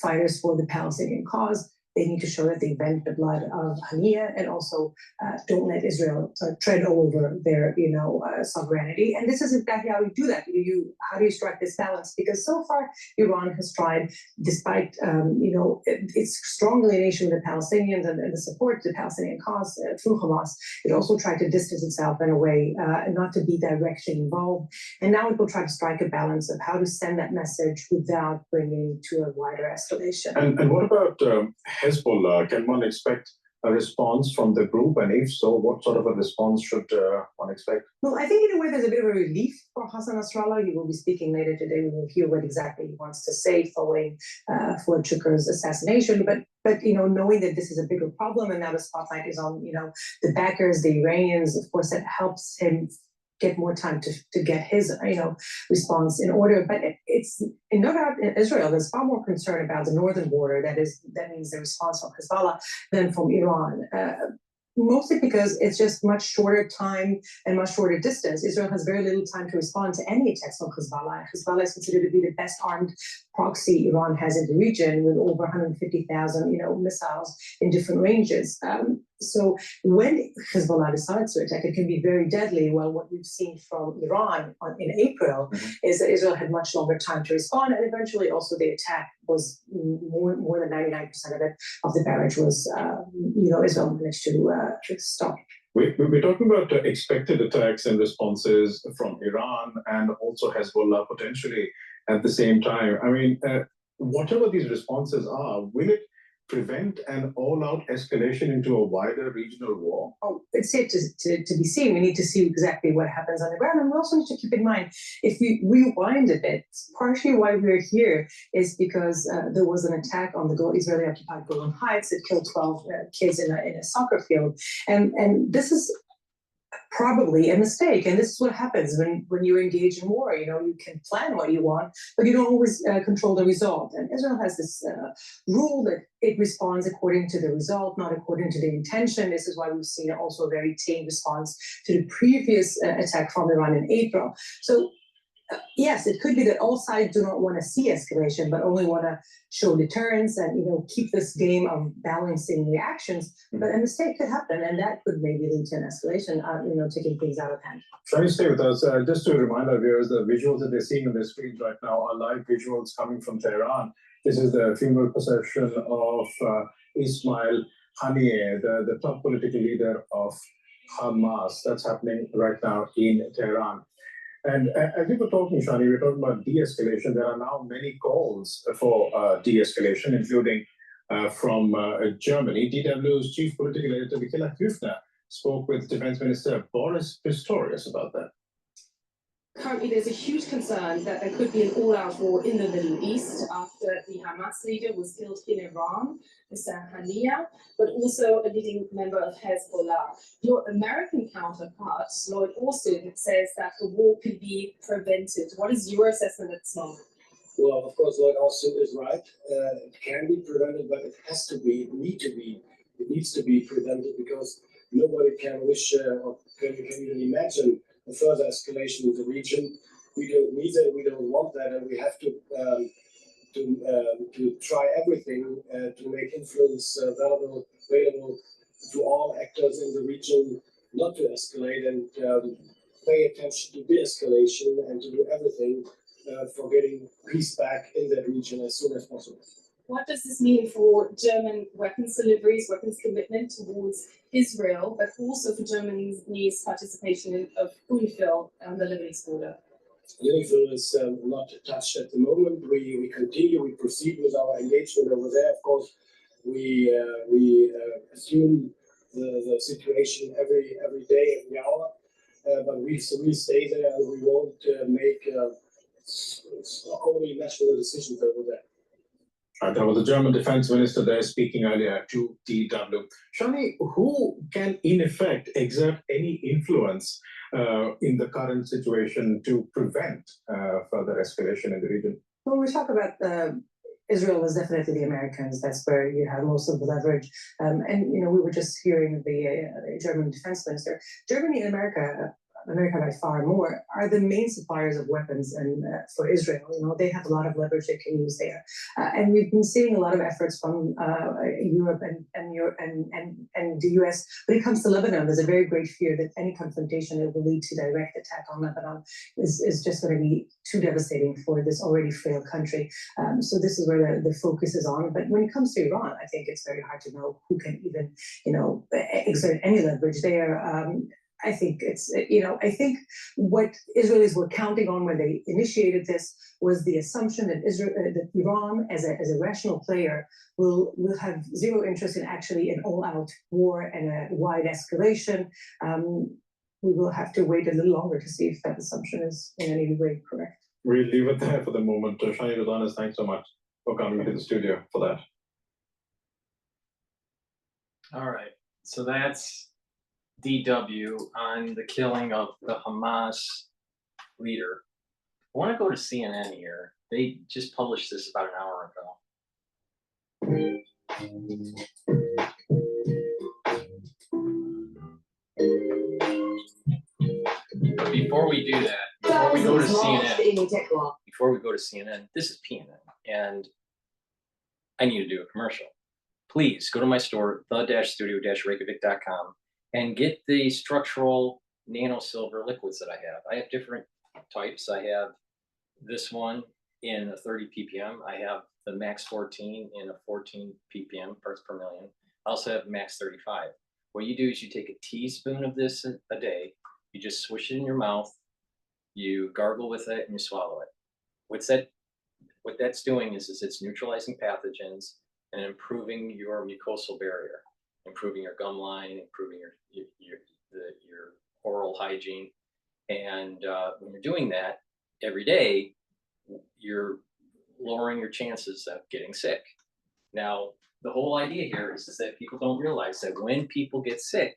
Speaker 7: fighters for the Palestinian cause. They need to show that they bend the blood of Haniyeh and also don't let Israel tread over their, sovereignty. And this is exactly how you do that. How do you strike this balance? Because so far, Iran has tried, despite, its strong alienation with the Palestinians and the support to the Palestinian cause through Hamas, it also tried to distance itself in a way not to be directly involved. And now it will try to strike a balance of how to send that message without bringing to a wider escalation.
Speaker 2: And what about Hezbollah? Can one expect a response from the group? And if so, what sort of a response should one expect?
Speaker 7: Well, I think in a way there's a bit of a relief for Hassan Nasrallah. He will be speaking later today. We will hear what exactly he wants to say following Fuad Shukr's assassination. But knowing that this is a bigger problem and now the spotlight is on the backers, the Iranians, of course, that helps him get more time to get his response in order. But it's no doubt in Israel there's far more concern about the northern border, that means the response from Hezbollah, than from Iran. Mostly because it's just much shorter time and much shorter distance. Israel has very little time to respond to any attacks from Hezbollah. Hezbollah is considered to be the best armed proxy Iran has in the region, with over 150,000 missiles in different ranges. So when Hezbollah decides to attack, it can be very deadly. Well, what we've seen from Iran in April is that Israel had much longer time to respond, and eventually also the attack was more than 99% of the barrage was, Israel managed to stop.
Speaker 2: We're talking about expected attacks and responses from Iran and also Hezbollah potentially at the same time. I mean, whatever these responses are, will it prevent an all-out escalation into a wider regional war?
Speaker 7: Oh, it's yet to be seen. We need to see exactly what happens on the ground. And we also need to keep in mind, if we rewind a bit, partially why we're here is because there was an attack on the Israeli-occupied Golan Heights that killed 12 kids in a soccer field. And this is probably a mistake. And this is what happens when you engage in war. You can plan what you want, but you don't always control the result. And Israel has this rule that it responds according to the result, not according to the intention. This is why we've seen also a very tame response to the previous attack from Iran in April. So yes, it could be that all sides do not want to see escalation, but only want to show deterrence and keep this game of balancing reactions. But a mistake could happen, and that could maybe lead to an escalation, taking things out of hand.
Speaker 2: Shall you stay with us? Just to remind our viewers, the visuals that they're seeing on their screens right now are live visuals coming from Tehran. This is the funeral procession of Ismail Haniyeh, the top political leader of Hamas. That's happening right now in Tehran. And as we were talking, Shani, we were talking about de-escalation. There are now many calls for de-escalation, including from Germany. DW's chief political editor, Michaela Hüfner, spoke with Defense Minister Boris Pistorius about that.
Speaker 8: Currently, there's a huge concern that there could be an all-out war in the Middle East after the Hamas leader was killed in Iran, Mr. Haniyeh, but also a leading member of Hezbollah. Your American counterpart, Lloyd Austin, says that the war could be prevented. What is your assessment at this moment?
Speaker 9: Well, of course, Lloyd Austin is right. It can be prevented, but it needs to be prevented because nobody can wish or can even imagine a further escalation in the region. We don't need that. We don't want that, and we have to try everything to make influence available to all actors in the region, not to escalate, and pay attention to de-escalation and to do everything for getting peace back in that region as soon as possible.
Speaker 8: What does this mean for German weapons deliveries, weapons commitment towards Israel, but also for Germany's participation of UNIFIL on the Lebanese border?
Speaker 9: UNIFIL is not touched at the moment. We continue, we proceed with our engagement over there. Of course, we assume the situation every day, every hour, but we stay there and we won't make only national decisions over there.
Speaker 2: There was a German defense minister there speaking earlier to DW. Shani, who can in effect exert any influence in the current situation to prevent further escalation in the region?
Speaker 7: When we talk about Israel, is definitely the Americans. That's where you have most of the leverage. And you know, we were just hearing the German defense minister. Germany and America by far more, are the main suppliers of weapons and for Israel. You know, they have a lot of leverage they can use there. And we've been seeing a lot of efforts from Europe and the US. When it comes to Lebanon, there's a very great fear that any confrontation that will lead to direct attack on Lebanon is just going to be too devastating for this already frail country. So this is where the focus is on. But when it comes to Iran, I think it's very hard to know who can even, you know, exert any leverage there. I think it's, you know, I think what Israelis were counting on when they initiated this was the assumption that that Iran, as a rational player, will have zero interest in actually an all-out war and a wide escalation. We will have to wait a little longer to see if that assumption is in any way correct.
Speaker 2: We'll leave it there for the moment. Shani Rodanis, thanks so much for coming to the studio for that.
Speaker 1: All right, so that's DW on the killing of the Hamas leader. I want to go to CNN here. They just published this about an hour ago. But before we do that, before we go to CNN, this is PNN, and I need to do a commercial. Please go to my store, the-studio-reykjavik.com, and get the structural nano silver liquids that I have. I have different types. I have this one in a 30 ppm. I have the max 14 in a 14 ppm parts per million. I also have max 35. What you do is you take a teaspoon of this a day, you just swish it in your mouth, you gargle with it, and you swallow it. What that's doing is it's neutralizing pathogens and improving your mucosal barrier, improving your gum line, improving your oral hygiene. And when you're doing that every day, you're lowering your chances of getting sick. Now, the whole idea here is that people don't realize that when people get sick,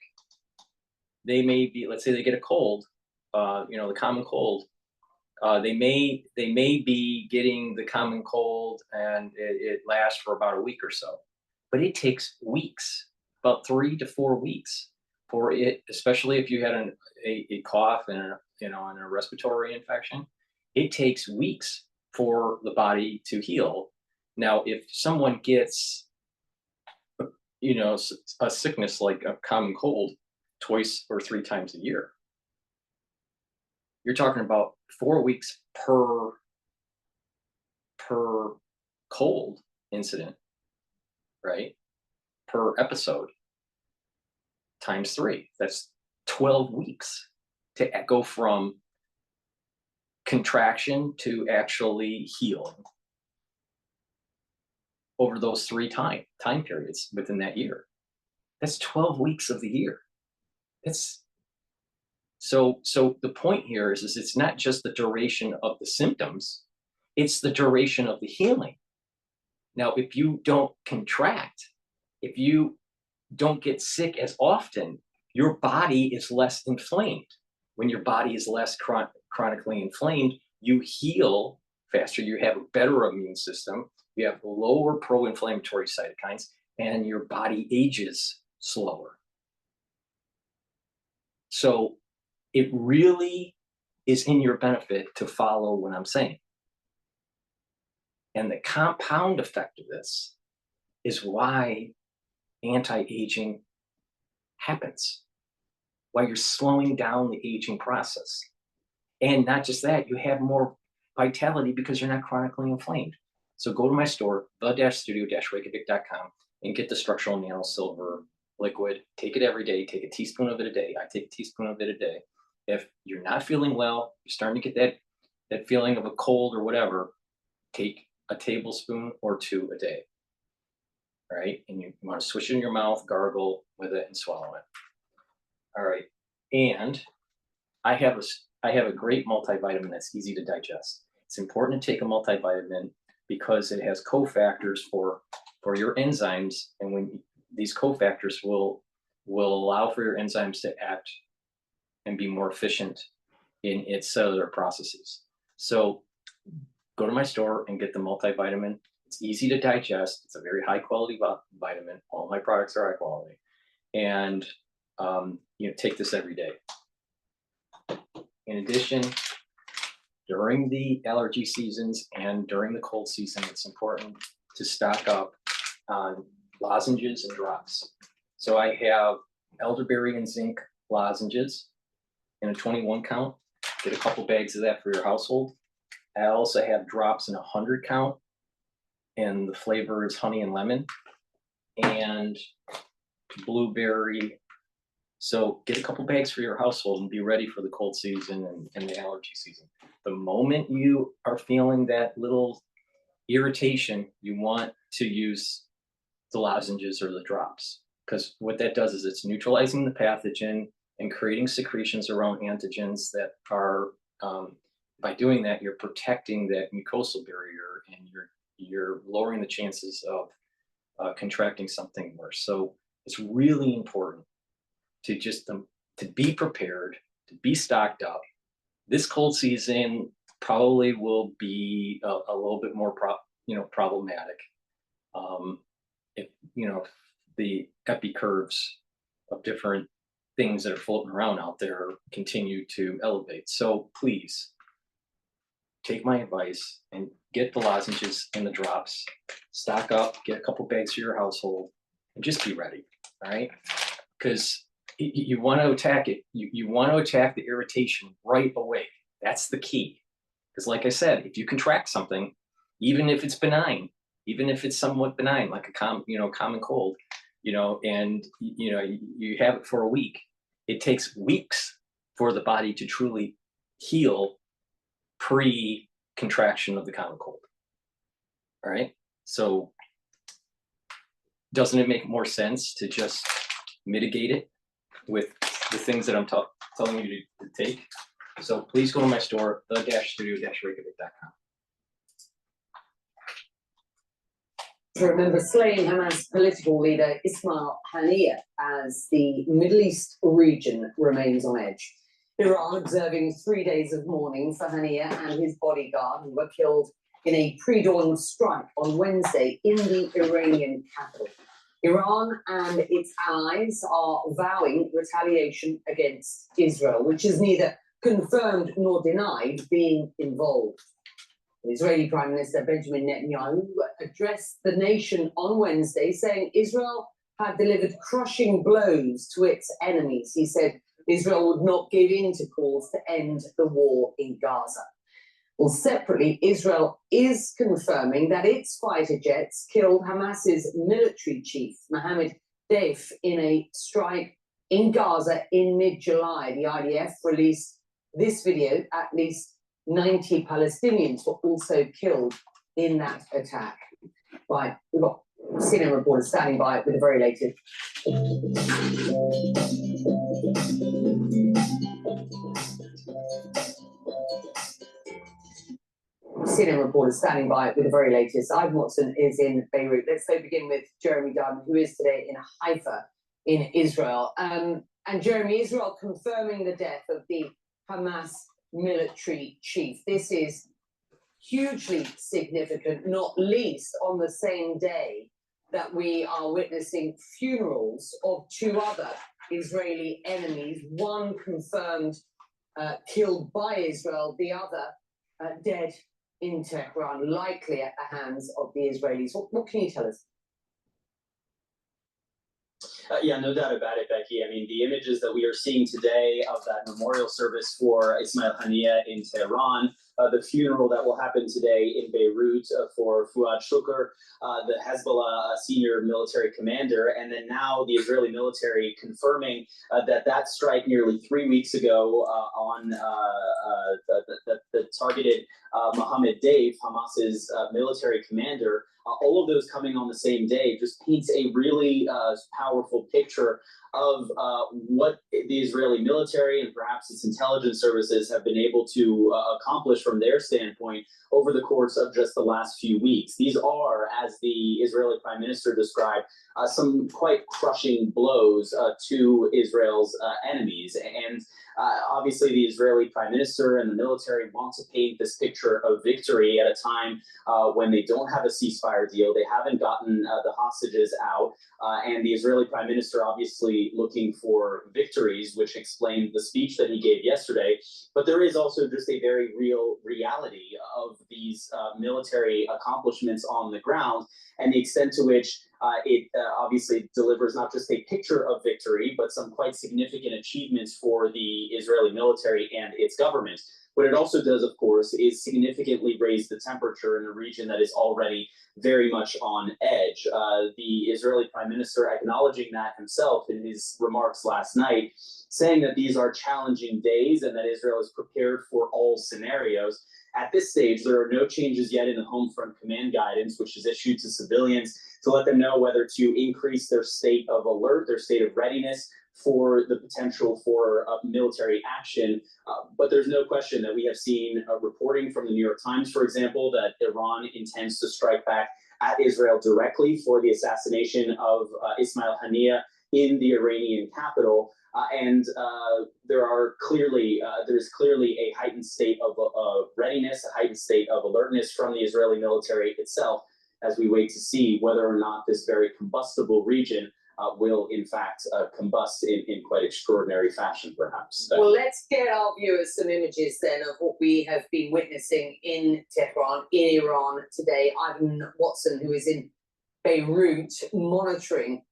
Speaker 1: they may be, let's say they get a cold, the common cold, they may be getting the common cold and it lasts for about a week or so, but it takes weeks, about 3 to 4 weeks for it, especially if you had a cough and a respiratory infection. It takes weeks for the body to heal. Now, if someone gets, a sickness like a common cold 2 or 3 times a year, you're talking about 4 weeks per cold incident, right? per episode times 3. That's 12 weeks to go from contraction to actually healing over those 3 time periods within that year. That's 12 weeks of the year. That's so the point here is it's not just the duration of the symptoms, it's the duration of the healing. Now, if you don't contract, if you don't get sick as often, your body is less inflamed. When your body is less chronically inflamed, you heal faster, you have a better immune system, you have lower pro-inflammatory cytokines, and your body ages slower. So it really is in your benefit to follow what I'm saying. And the compound effect of this is why anti-aging happens, why you're slowing down the aging process. And not just that, you have more vitality because you're not chronically inflamed. So go to my store, the-studio-reykjavik.com, and get the structural nano silver liquid. Take it every day. Take a teaspoon of it a day. I take a teaspoon of it a day. If you're not feeling well, you're starting to get that feeling of a cold or whatever, take a tablespoon or 2 a day. All right, and you want to swish it in your mouth, gargle with it, and swallow it. All right, and I have a great multivitamin that's easy to digest. It's important to take a multivitamin because it has cofactors for your enzymes, and when these cofactors will allow for your enzymes to act and be more efficient in its cellular processes. So go to my store and get the multivitamin. It's easy to digest. It's a very high quality vitamin. All my products are high quality, and take this every day. In addition, during the allergy seasons and during the cold season, it's important to stock up on lozenges and drops. So I have elderberry and zinc lozenges in a 21 count. Get a couple bags of that for your household. I also have drops in a 100 count, and the flavor is honey and lemon and blueberry. So get a couple bags for your household and be ready for the cold season and the allergy season. The moment you are feeling that little irritation, you want to use the lozenges or the drops, because what that does is it's neutralizing the pathogen and creating secretions around antigens that are, by doing that, you're protecting that mucosal barrier, and you're lowering the chances of contracting something worse. So it's really important to to be prepared, to be stocked up. This cold season probably will be a little bit more problematic. If the epi curves of different things that are floating around out there continue to elevate. So please take my advice and get the lozenges and the drops, stock up, get a couple bags for your household, and just be ready. All right, because you want to attack it. You want to attack the irritation right away. That's the key. Because like I said, if you contract something, even if it's benign, even if it's somewhat benign, like a common cold, and you have it for a week, it takes weeks for the body to truly heal pre-contraction of the common cold. All right. So doesn't it make more sense to just mitigate it with the things that I'm telling you to take? So please go to my store, the-studio-reykjavik.com.
Speaker 10: Remember slaying Hamas political leader Ismail Haniyeh as the Middle East region remains on edge. Iran observing 3 days of mourning for Haniyeh and his bodyguard, who were killed in a pre-dawn strike on Wednesday in the Iranian capital. Iran and its allies are vowing retaliation against Israel, which is neither confirmed nor denied being involved. Israeli Prime Minister Benjamin Netanyahu addressed the nation on Wednesday, saying Israel had delivered crushing blows to its enemies. He said Israel would not give in to calls to end the war in Gaza. Well, separately, Israel is confirming that its fighter jets killed Hamas's military chief, Mohammed Deif, in a strike in Gaza in mid-July. The IDF released this video. At least 90 Palestinians were also killed in that attack. Right, we've got CNN reporters standing by with the very latest. CNN reporters standing by with the very latest. Ivan Watson is in Beirut. Let's begin with Jeremy Dunn, who is today in Haifa in Israel. And Jeremy, Israel confirming the death of the Hamas military chief. This is hugely significant, not least on the same day that we are witnessing funerals of two other Israeli enemies, one confirmed killed by Israel, the other dead in Tehran, likely at the hands of the Israelis. What can you tell us?
Speaker 11: Yeah, no doubt about it, Becky. I mean, the images that we are seeing today of that memorial service for Ismail Haniyeh in Tehran, the funeral that will happen today in Beirut for Fuad Shukr, the Hezbollah senior military commander, and then now the Israeli military confirming that strike nearly 3 weeks ago that targeted Mohammed Deif, Hamas's military commander. All of those coming on the same day just paints a really powerful picture of what the Israeli military and perhaps its intelligence services have been able to accomplish from their standpoint over the course of just the last few weeks. These are, as the Israeli Prime Minister described, some quite crushing blows to Israel's enemies. And obviously the Israeli Prime Minister and the military want to paint this picture of victory at a time when they don't have a ceasefire deal. They haven't gotten the hostages out. And the Israeli Prime Minister obviously looking for victories, which explained the speech that he gave yesterday. But there is also just a very real reality of these military accomplishments on the ground and the extent to which it obviously delivers not just a picture of victory, but some quite significant achievements for the Israeli military and its government. What it also does, of course, is significantly raise the temperature in a region that is already very much on edge. The Israeli Prime Minister acknowledging that himself in his remarks last night, saying that these are challenging days and that Israel is prepared for all scenarios. At this stage, there are no changes yet in the Home Front Command guidance, which is issued to civilians to let them know whether to increase their state of alert, their state of readiness for the potential for military action. But there's no question that we have seen reporting from the New York Times, for example, that Iran intends to strike back at Israel directly for the assassination of Ismail Haniyeh in the Iranian capital. There's clearly a heightened state of readiness, a heightened state of alertness from the Israeli military itself, as we wait to see whether or not this very combustible region will in fact combust in quite extraordinary fashion, perhaps.
Speaker 10: Well, let's get our viewers some images then of what we have been witnessing in Tehran, in Iran today. Ivan Watson, who is in Beirut, monitoring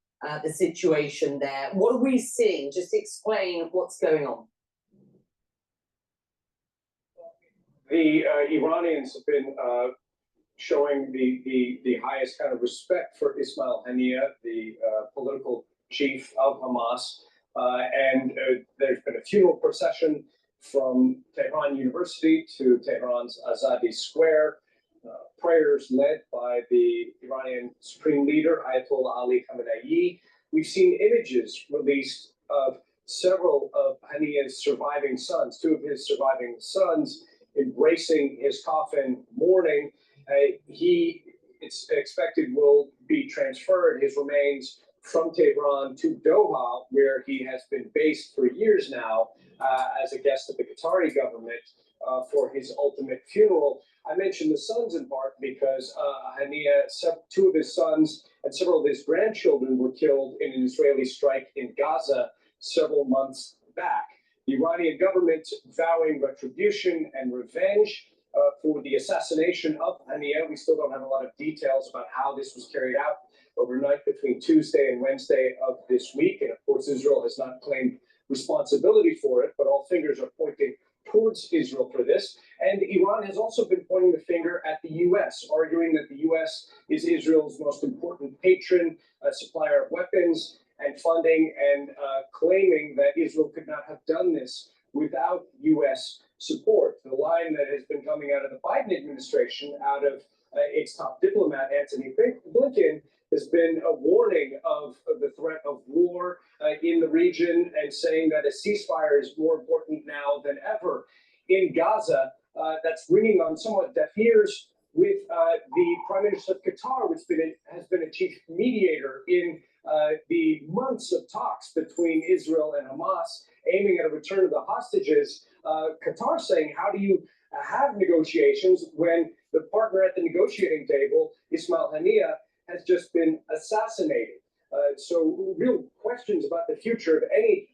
Speaker 10: the situation there. What are we seeing? Just explain what's going on.
Speaker 9: The Iranians have been showing the highest kind of respect for Ismail Haniyeh, the political chief of Hamas. There's been a funeral procession from Tehran University to Tehran's Azadi Square. Prayers led by the Iranian Supreme Leader, Ayatollah Ali Khamenei. We've seen images released of several of Haniyeh's surviving sons, two of his surviving sons, embracing his coffin, mourning. It's expected will be transferred, his remains, from Tehran to Doha, where he has been based for years now as a guest of the Qatari government for his ultimate funeral. I mentioned the sons in part because Haniyeh, two of his sons and several of his grandchildren were killed in an Israeli strike in Gaza several months back. The Iranian government vowing retribution and revenge for the assassination of Haniyeh. We still don't have a lot of details about how this was carried out overnight between Tuesday and Wednesday of this week. And of course, Israel has not claimed responsibility for it, but all fingers are pointing towards Israel for this. And Iran has also been pointing the finger at the US, arguing that the US is Israel's most important patron, supplier of weapons and funding, and claiming that Israel could not have done this without US support. The line that has been coming out of the Biden administration, out of its top diplomat, Antony Blinken, has been a warning of the threat of war in the region, and saying that a ceasefire is more important now than ever. In Gaza, that's ringing on somewhat deaf ears, with the Prime Minister of Qatar, which has been a chief mediator in the months of talks between Israel and Hamas, aiming at a return of the hostages. Qatar saying, how do you have negotiations when the partner at the negotiating table, Ismail Haniyeh, has just been assassinated? So real questions about the future of any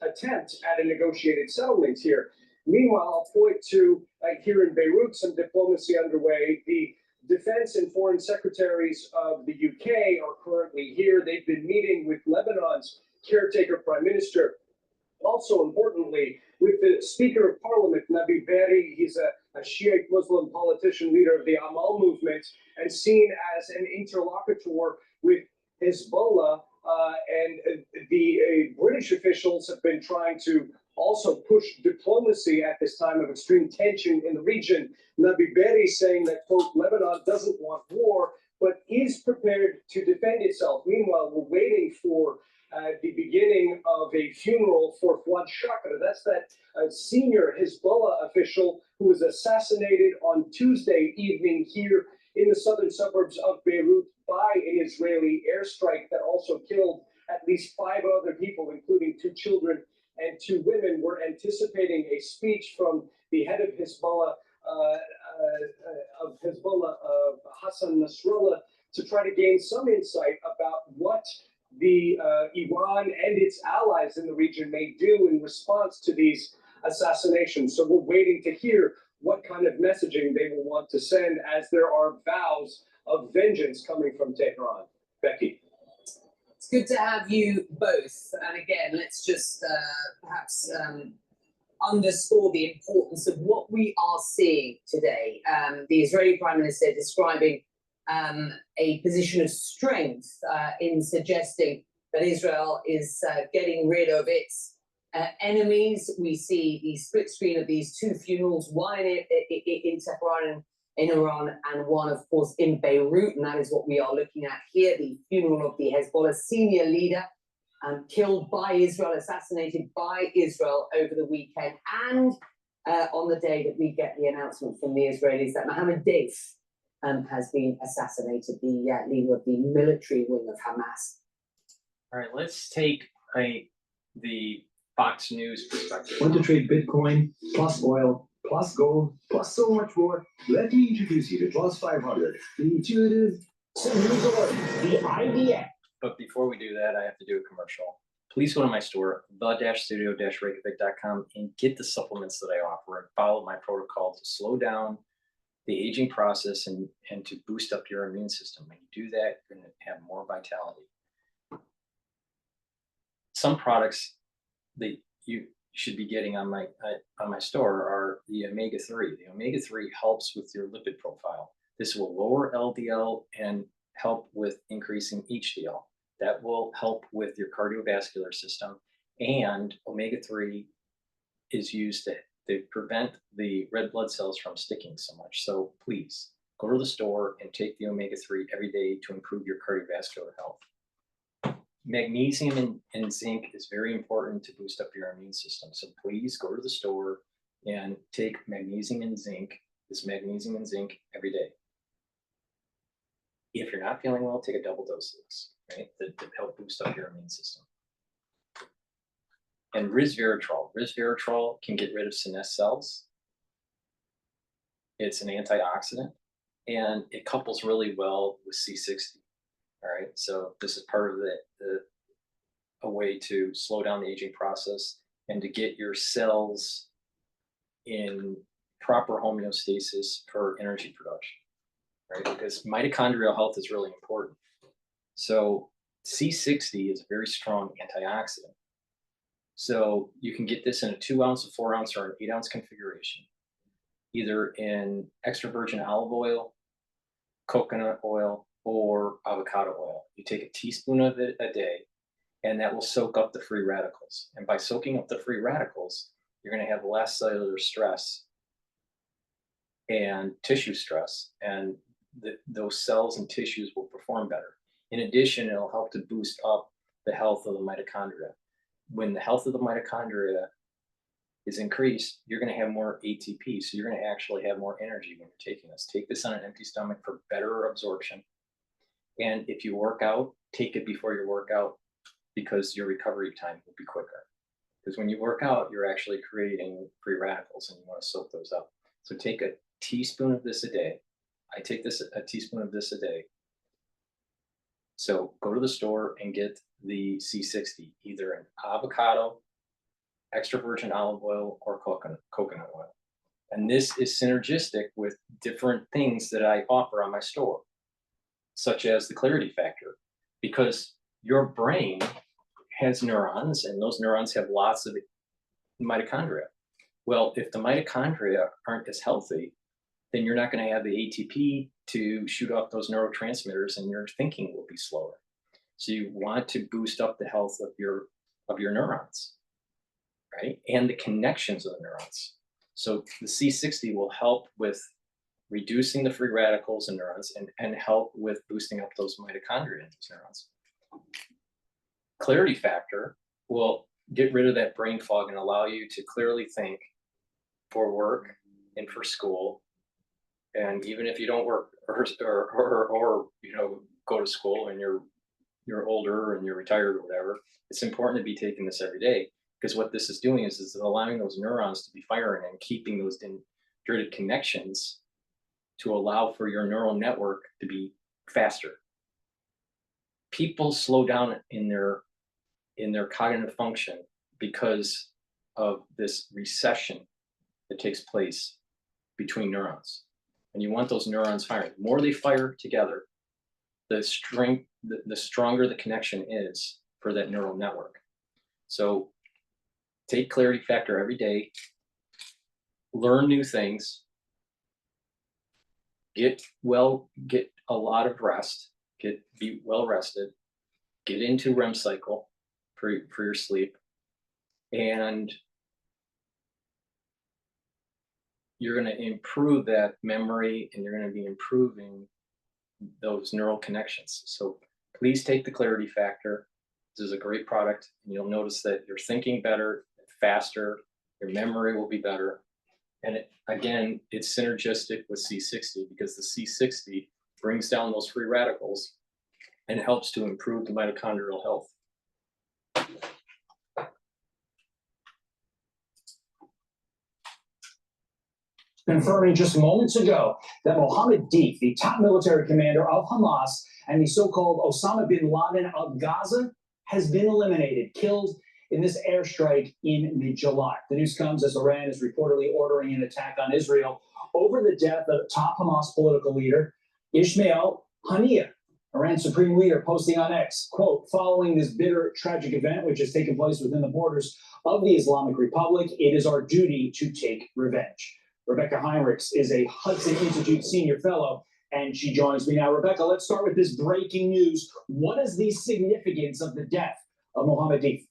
Speaker 9: attempt at a negotiated settlement here. Meanwhile, I'll point to here in Beirut, some diplomacy underway. The defense and foreign secretaries of the UK are currently here. They've been meeting with Lebanon's caretaker prime minister. Also, importantly, with the Speaker of Parliament, Nabi Berri. He's a Shiite Muslim politician, leader of the Amal movement, and seen as an interlocutor with Hezbollah. And the British officials have been trying to also push diplomacy at this time of extreme tension in the region. Nabi Berri saying that, quote, Lebanon doesn't want war, but is prepared to defend itself. Meanwhile, we're waiting for the beginning of a funeral for Fuad Shakr. That's that senior Hezbollah official who was assassinated on Tuesday evening here in the southern suburbs of Beirut by an Israeli airstrike that also killed at least 5 other people, including 2 children and 2 women. We're anticipating a speech from the head of Hezbollah, Hassan Nasrallah, to try to gain some insight about what the Iran and its allies in the region may do in response to these assassinations. So we're waiting to hear what kind of messaging they will want to send, as there are vows of vengeance coming from Tehran. Becky.
Speaker 10: It's good to have you both. And again, let's just perhaps underscore the importance of what we are seeing today. The Israeli Prime Minister describing a position of strength in suggesting that Israel is getting rid of its enemies. We see the split screen of these 2 funerals, one in Tehran in Iran, and one, of course, in Beirut. And that is what we are looking at here, the funeral of the Hezbollah senior leader, killed by Israel, assassinated by Israel over the weekend, and on the day that we get the announcement from the Israelis that Mohammed Deif has been assassinated, the leader of the military wing of Hamas.
Speaker 1: All right, let's take the Fox News perspective.
Speaker 12: Want to trade Bitcoin, plus oil, plus gold, plus so much more? Let me introduce you to Plus 500, the intuitive news alert, the IDF.
Speaker 1: But before we do that, I have to do a commercial. Please go to my store, the-studio-reykjavik.com, and get the supplements that I offer and follow my protocol to slow down the aging process and to boost up your immune system. When you do that, you're going to have more vitality. Some products that you should be getting on my store are the omega-3. The omega-3 helps with your lipid profile. This will lower LDL and help with increasing HDL. That will help with your cardiovascular system. And omega-3 is used to prevent the red blood cells from sticking so much. So please go to the store and take the omega-3 every day to improve your cardiovascular health. Magnesium and zinc is very important to boost up your immune system. So please go to the store and take magnesium and zinc, this magnesium and zinc every day. If you're not feeling well, take a double dose of this, right? To help boost up your immune system. And resveratrol. Resveratrol can get rid of senescent cells. It's an antioxidant, and it couples really well with C60. All right, so this is part of a way to slow down the aging process and to get your cells in proper homeostasis for energy production, right? Because mitochondrial health is really important. So C60 is a very strong antioxidant. So you can get this in a 2 ounce, a 4 ounce, or an 8 ounce configuration. either in extra virgin olive oil, coconut oil, or avocado oil. You take a teaspoon of it a day, and that will soak up the free radicals. And by soaking up the free radicals, you're going to have less cellular stress and tissue stress, and those cells and tissues will perform better. In addition, it'll help to boost up the health of the mitochondria. When the health of the mitochondria is increased, you're going to have more ATP, so you're going to actually have more energy when you're taking this. Take this on an empty stomach for better absorption. And if you work out, take it before your workout, because your recovery time will be quicker. Because when you work out, you're actually creating free radicals, and you want to soak those up. So take a teaspoon of this a day. I take a teaspoon of this a day. So go to the store and get the C60, either an avocado, extra virgin olive oil, or coconut oil. And this is synergistic with different things that I offer on my store, such as the clarity factor, because your brain has neurons, and those neurons have lots of mitochondria. Well, if the mitochondria aren't as healthy, then you're not going to have the ATP to shoot off those neurotransmitters, and your thinking will be slower. So you want to boost up the health of your neurons, right? And the connections of the neurons. So the C60 will help with reducing the free radicals in neurons and help with boosting up those mitochondria in those neurons. Clarity factor will get rid of that brain fog and allow you to clearly think for work and for school. And even if you don't work or go to school and you're older and you're retired or whatever, it's important to be taking this every day, because what this is doing is allowing those neurons to be firing and keeping those dendritic connections to allow for your neural network to be faster. People slow down in their cognitive function because of this recession that takes place between neurons. And you want those neurons firing. The more they fire together, the stronger the connection is for that neural network. So take clarity factor every day, learn new things, get a lot of rest, be well rested, get into REM cycle for your sleep, and you're going to improve that memory, and you're going to be improving those neural connections. So please take the clarity factor. This is a great product, and you'll notice that you're thinking better, faster, your memory will be better. And it's synergistic with C60, because the C60 brings down those free radicals and helps to improve the mitochondrial health.
Speaker 12: Confirming just moments ago that Mohammed Deif, the top military commander of Hamas and the so-called Osama bin Laden of Gaza, has been eliminated, killed in this airstrike in mid-July. The news comes as Iran is reportedly ordering an attack on Israel over the death of top Hamas political leader Ismail Haniyeh. Iran's supreme leader posting on X, quote, "Following this bitter, tragic event which has taken place within the borders of the Islamic Republic, it is our duty to take revenge." Rebecca Heinrichs is a Hudson Institute senior fellow, and she joins me now. Rebecca, let's start with this breaking news. What is the significance of the death of Mohammed Deif?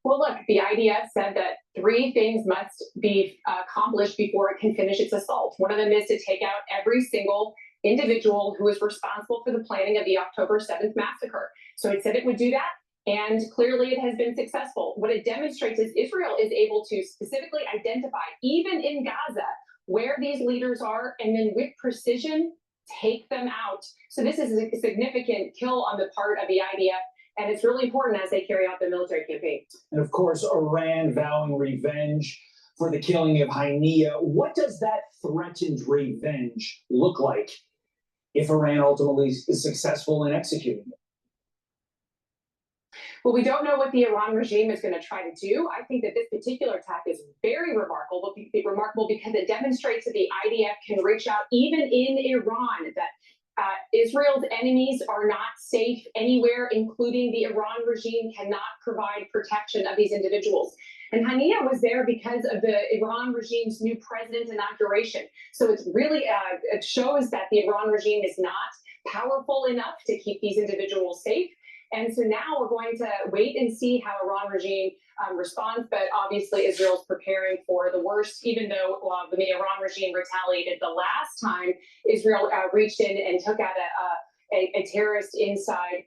Speaker 13: Well, look, the IDF said that 3 things must be accomplished before it can finish its assault. One of them is to take out every single individual who is responsible for the planning of the October 7th massacre. So it said it would do that, and clearly it has been successful. What it demonstrates is Israel is able to specifically identify, even in Gaza, where these leaders are, and then with precision, take them out. So this is a significant kill on the part of the IDF, and it's really important as they carry out their military campaign.
Speaker 12: And of course, Iran vowing revenge for the killing of Haniyeh. What does that threatened revenge look like if Iran ultimately is successful in executing it?
Speaker 13: Well, we don't know what the Iran regime is going to try to do. I think that this particular attack is very remarkable because it demonstrates that the IDF can reach out even in Iran, that Israel's enemies are not safe anywhere, including the Iran regime cannot provide protection of these individuals. And Hania was there because of the Iran regime's new president's inauguration. So it's really, it shows that the Iran regime is not powerful enough to keep these individuals safe. And so now we're going to wait and see how Iran regime responds. But obviously, Israel's preparing for the worst, even though the Iran regime retaliated the last time Israel reached in and took out a terrorist inside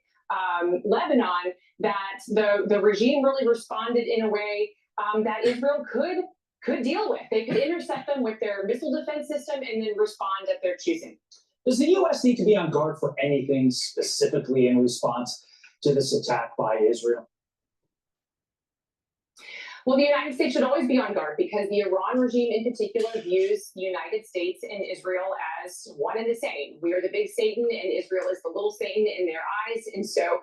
Speaker 13: Lebanon, that the regime really responded in a way that Israel could deal with. They could intercept them with their missile defense system and then respond at their choosing.
Speaker 12: Does the U.S. need to be on guard for anything specifically in response to this attack by Israel?
Speaker 13: Well, the United States should always be on guard because the Iran regime in particular views the United States and Israel as one and the same. We are the big Satan and Israel is the little Satan in their eyes. And so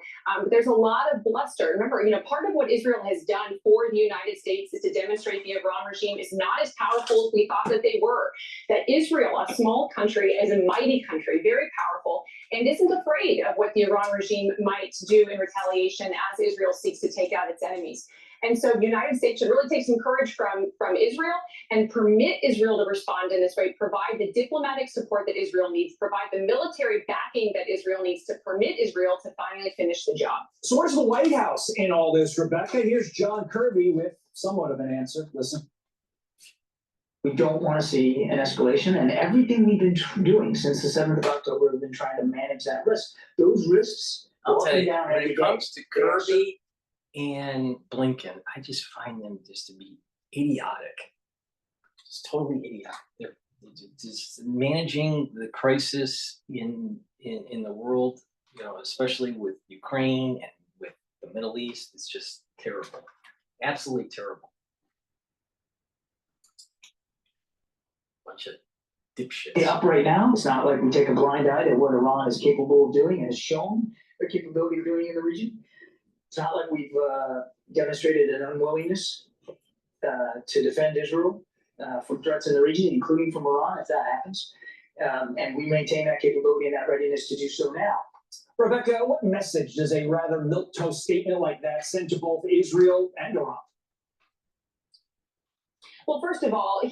Speaker 13: there's a lot of bluster. Remember, part of what Israel has done for the United States is to demonstrate the Iran regime is not as powerful as we thought that they were. That Israel, a small country, is a mighty country, very powerful, and isn't afraid of what the Iran regime might do in retaliation as Israel seeks to take out its enemies. And so the United States should really take some courage from Israel and permit Israel to respond in this way, provide the diplomatic support that Israel needs, provide the military backing that Israel needs to permit Israel to finally finish the job.
Speaker 12: So where's the White House in all this, Rebecca? Here's John Kirby with somewhat of an answer. Listen.
Speaker 14: We don't want to see an escalation, and everything we've been doing since the 7th of October, we've been trying to manage that risk. Those risks
Speaker 1: I'll tell you,
Speaker 14: down
Speaker 1: when
Speaker 14: every
Speaker 1: it
Speaker 14: day.
Speaker 1: comes to Kirby and Blinken, I just find them just to be idiotic. Just totally idiotic. They're just managing the crisis in the world, especially with Ukraine and with the Middle East. It's just terrible. Absolutely terrible. Bunch of dipshits.
Speaker 14: Up right now, it's not like we take a blind eye to what Iran is capable of doing and has shown their capability of doing in the region. It's not like we've demonstrated an unwillingness to defend Israel from threats in the region, including from Iran, if that happens. And we maintain that capability and that readiness to do so now.
Speaker 12: Rebecca, what message does a rather milquetoast statement like that send to both Israel and Iran?
Speaker 13: Well, first of all,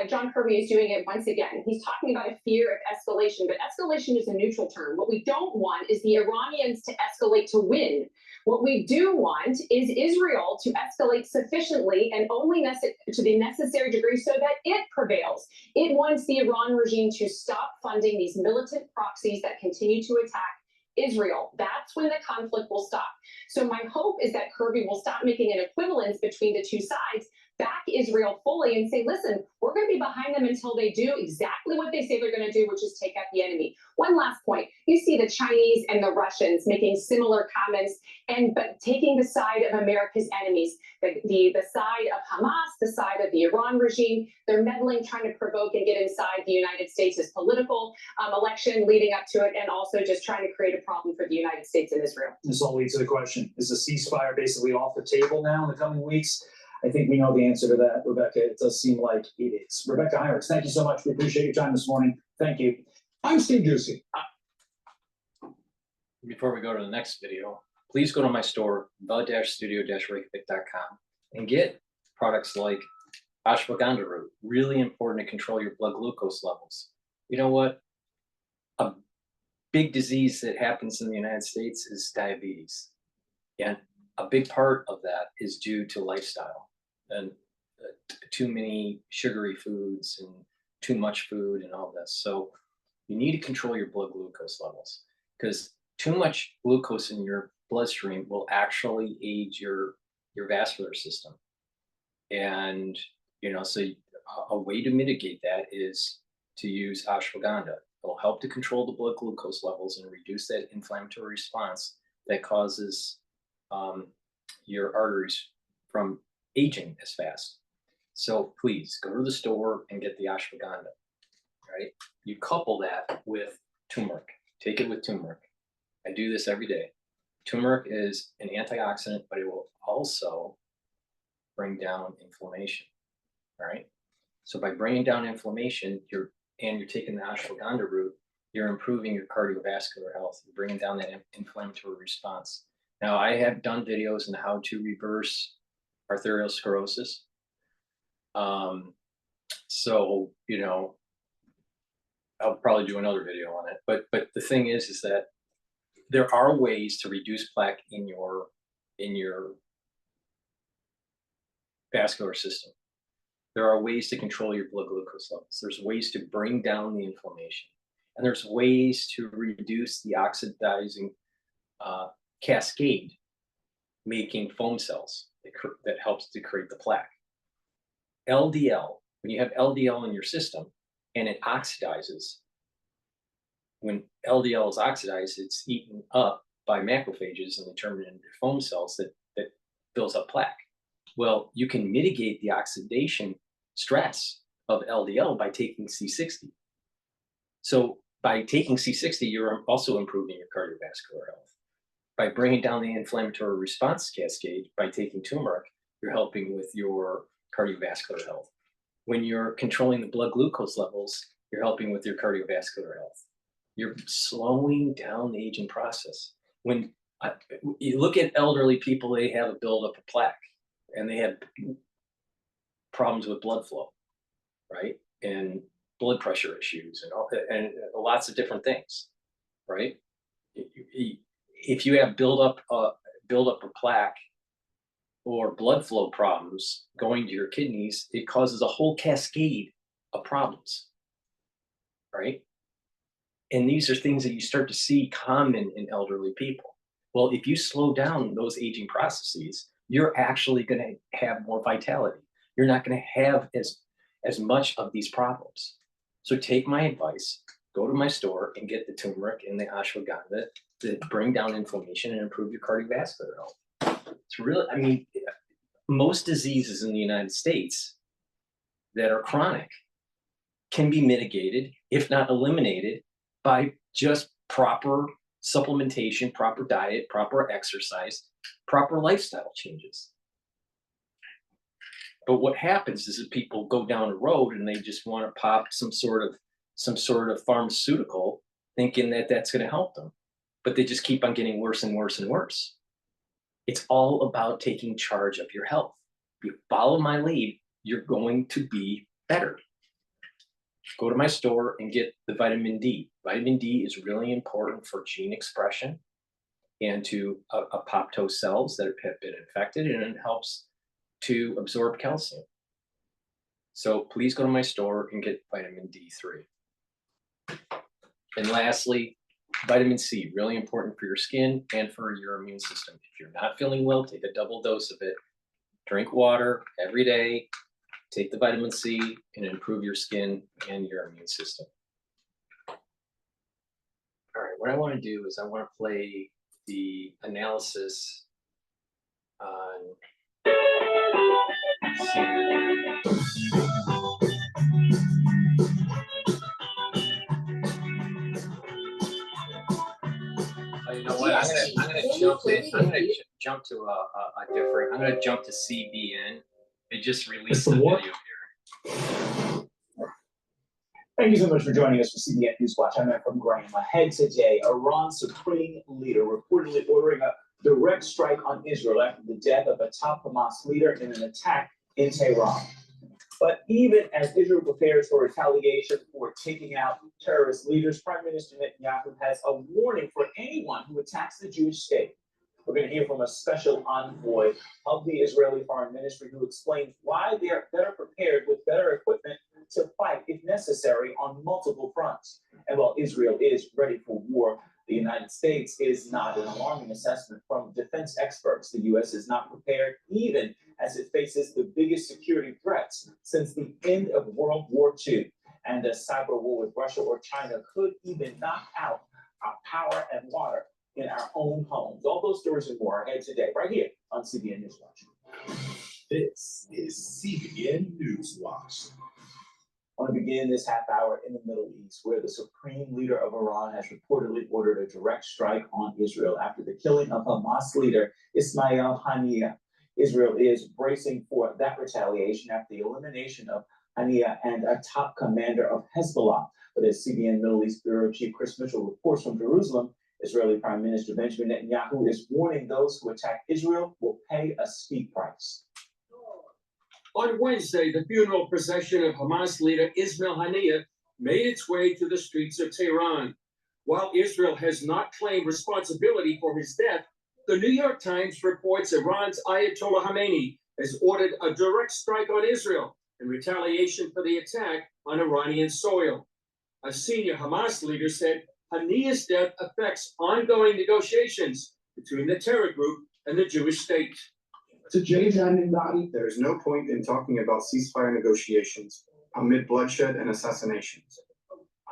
Speaker 13: John Kirby is doing it once again. He's talking about a fear of escalation, but escalation is a neutral term. What we don't want is the Iranians to escalate to win. What we do want is Israel to escalate sufficiently and only to the necessary degree so that it prevails. It wants the Iran regime to stop funding these militant proxies that continue to attack Israel. That's when the conflict will stop. So my hope is that Kirby will stop making an equivalence between the two sides, back Israel fully and say, listen, we're going to be behind them until they do exactly what they say they're going to do, which is take out the enemy. One last point. You see the Chinese and the Russians making similar comments, but taking the side of America's enemies, the side of Hamas, the side of the Iran regime. They're meddling, trying to provoke and get inside the United States' political election leading up to it, and also just trying to create a problem for the United States and Israel.
Speaker 12: This all leads to the question, is the ceasefire basically off the table now in the coming weeks? I think we know the answer to that, Rebecca. It does seem like it is. Rebecca Heinrichs, thank you so much. We appreciate your time this morning. Thank you. I'm Steve Ducey.
Speaker 1: Before we go to the next video, please go to my store, the-studio-reykjavik.com, and get products like ashwagandha root, really important to control your blood glucose levels. You know what? A big disease that happens in the United States is diabetes. And a big part of that is due to lifestyle and too many sugary foods and too much food and all this. So you need to control your blood glucose levels, because too much glucose in your bloodstream will actually aid your vascular system. And, so a way to mitigate that is to use ashwagandha. It'll help to control the blood glucose levels and reduce that inflammatory response that causes your arteries from aging as fast. So please go to the store and get the ashwagandha, right? You couple that with turmeric. Take it with turmeric. I do this every day. Turmeric is an antioxidant, but it will also bring down inflammation, all right? So by bringing down inflammation, you're taking the ashwagandha root, you're improving your cardiovascular health. You're bringing down that inflammatory response. Now, I have done videos on how to reverse arteriosclerosis. So, you know, I'll probably do another video on it. But the thing is that there are ways to reduce plaque in your vascular system. There are ways to control your blood glucose levels. There's ways to bring down the inflammation. And there's ways to reduce the oxidizing cascade, making foam cells that helps to create the plaque. LDL, when you have LDL in your system and it oxidizes, when LDL is oxidized, it's eaten up by macrophages and they turn it into foam cells that builds up plaque. Well, you can mitigate the oxidation stress of LDL by taking C60. So by taking C60, you're also improving your cardiovascular health. By bringing down the inflammatory response cascade, by taking turmeric, you're helping with your cardiovascular health. When you're controlling the blood glucose levels, you're helping with your cardiovascular health. You're slowing down the aging process. When you look at elderly people, they have a buildup of plaque and they have problems with blood flow, right? And blood pressure issues and lots of different things, right? If you have buildup of plaque or blood flow problems going to your kidneys, it causes a whole cascade of problems, right? And these are things that you start to see common in elderly people. Well, if you slow down those aging processes, you're actually going to have more vitality. You're not going to have as much of these problems. So take my advice, go to my store and get the turmeric and the ashwagandha that bring down inflammation and improve your cardiovascular health. It's really, I mean, most diseases in the United States that are chronic can be mitigated, if not eliminated, by just proper supplementation, proper diet, proper exercise, proper lifestyle changes. But what happens is that people go down a road and they just want to pop some sort of pharmaceutical, thinking that that's going to help them, but they just keep on getting worse and worse and worse. It's all about taking charge of your health. If you follow my lead, you're going to be better. Go to my store and get the vitamin D. Vitamin D is really important for gene expression and to apoptose cells that have been infected, and it helps to absorb calcium. So please go to my store and get vitamin D3. And lastly, vitamin C, really important for your skin and for your immune system. If you're not feeling well, take a double dose of it. Drink water every day, take the vitamin C and improve your skin and your immune system. All right, what I want to do is I want to play the analysis on you know what? I'm gonna jump to a different. I'm gonna jump to CBN. They just released a video here.
Speaker 12: Thank you so much for joining us for CBN Newswatch. I'm from Graham. Ahead today, Iran's supreme leader reportedly ordering a direct strike on Israel after the death of a top Hamas leader in an attack in Tehran. But even as Israel prepares for retaliation for taking out terrorist leaders, Prime Minister Netanyahu has a warning for anyone who attacks the Jewish state. We're going to hear from a special envoy of the Israeli Foreign Ministry who explains why they are better prepared with better equipment to fight, if necessary, on multiple fronts. And while Israel is ready for war, the United States is not. An alarming assessment from defense experts. The U.S. is not prepared, even as it faces the biggest security threats since the end of World War II. And a cyber war with Russia or China could even knock out our power and water in our own homes. All those stories and more ahead today, right here on CBN Newswatch.
Speaker 15: This is CBN Newswatch.
Speaker 12: I want to begin this half hour in the Middle East, where the supreme leader of Iran has reportedly ordered a direct strike on Israel after the killing of Hamas leader Ismail Haniyeh. Israel is bracing for that retaliation after the elimination of Haniyeh and a top commander of Hezbollah. But as CBN Middle East Bureau Chief Chris Mitchell reports from Jerusalem, Israeli Prime Minister Benjamin Netanyahu is warning those who attack Israel will pay a steep price.
Speaker 16: On Wednesday, the funeral procession of Hamas leader Ismail Haniyeh made its way to the streets of Tehran. While Israel has not claimed responsibility for his death, the New York Times reports Iran's Ayatollah Khamenei has ordered a direct strike on Israel in retaliation for the attack on Iranian soil. A senior Hamas leader said Haniyeh's death affects ongoing negotiations between the terror group and the Jewish state.
Speaker 17: There is no point in talking about ceasefire negotiations amid bloodshed and assassinations.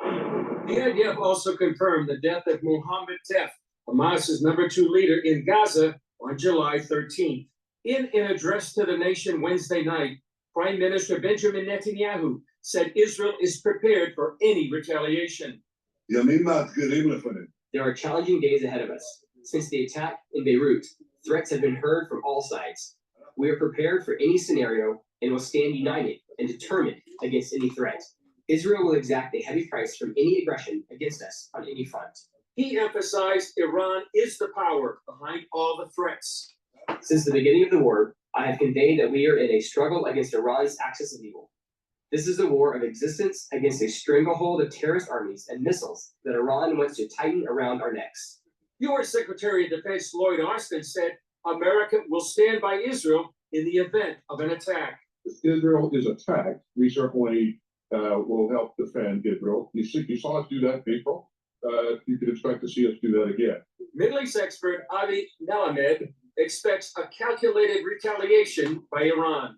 Speaker 16: The IDF also confirmed the death of Mohammed Deif, Hamas's #2 leader in Gaza, on July 13th. In an address to the nation Wednesday night, Prime Minister Benjamin Netanyahu said Israel is prepared for any retaliation.
Speaker 18: There are challenging days ahead of us. Since the attack in Beirut, threats have been heard from all sides. We are prepared for any scenario and will stand united and determined against any threat. Israel will exact a heavy price from any aggression against us on any front.
Speaker 16: He emphasized Iran is the power behind all the threats.
Speaker 18: Since the beginning of the war, I have conveyed that we are in a struggle against Iran's axis of evil. This is a war of existence against a stranglehold of terrorist armies and missiles that Iran wants to tighten around our necks.
Speaker 16: U.S. Secretary of Defense Lloyd Austin said America will stand by Israel in the event of an attack.
Speaker 19: If Israel is attacked, we certainly will help defend Israel. You saw us do that in April. You could expect to see us do that again.
Speaker 16: Middle East expert Avi Melamed expects a calculated retaliation by Iran.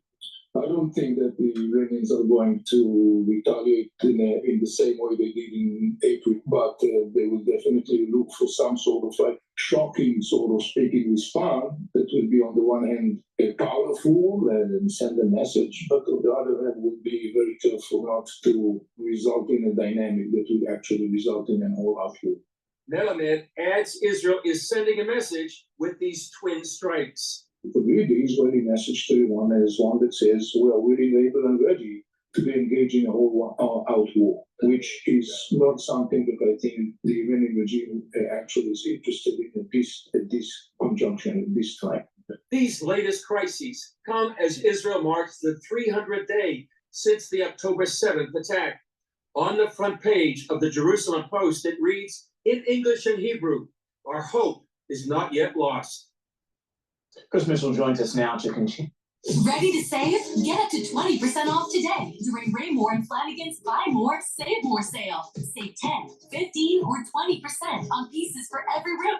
Speaker 20: I don't think that the Iranians are going to retaliate in the same way they did in April, but they will definitely look for some sort of like shocking, sort of speaking response that will be on the one hand powerful and send a message, but on the other hand will be very careful not to result in a dynamic that would actually result in an all-out war.
Speaker 16: Melamed adds Israel is sending a message with these twin strikes.
Speaker 20: For me, the Israeli message to Iran is one that says we are willing, able, and ready to be engaging a whole-out war, which is not something that I think the Iranian regime actually is interested in at this conjunction, at this time.
Speaker 16: These latest crises come as Israel marks the 300th day since the October 7th attack. On the front page of the Jerusalem Post, it reads in English and Hebrew, "Our hope is not yet lost."
Speaker 12: Chris Mitchell joins us now to continue.
Speaker 21: Ready to save? Get up to 20% off today during Raymore and Flanagan's Buy More, Save More sale. Save 10, 15, or 20% on pieces for every room.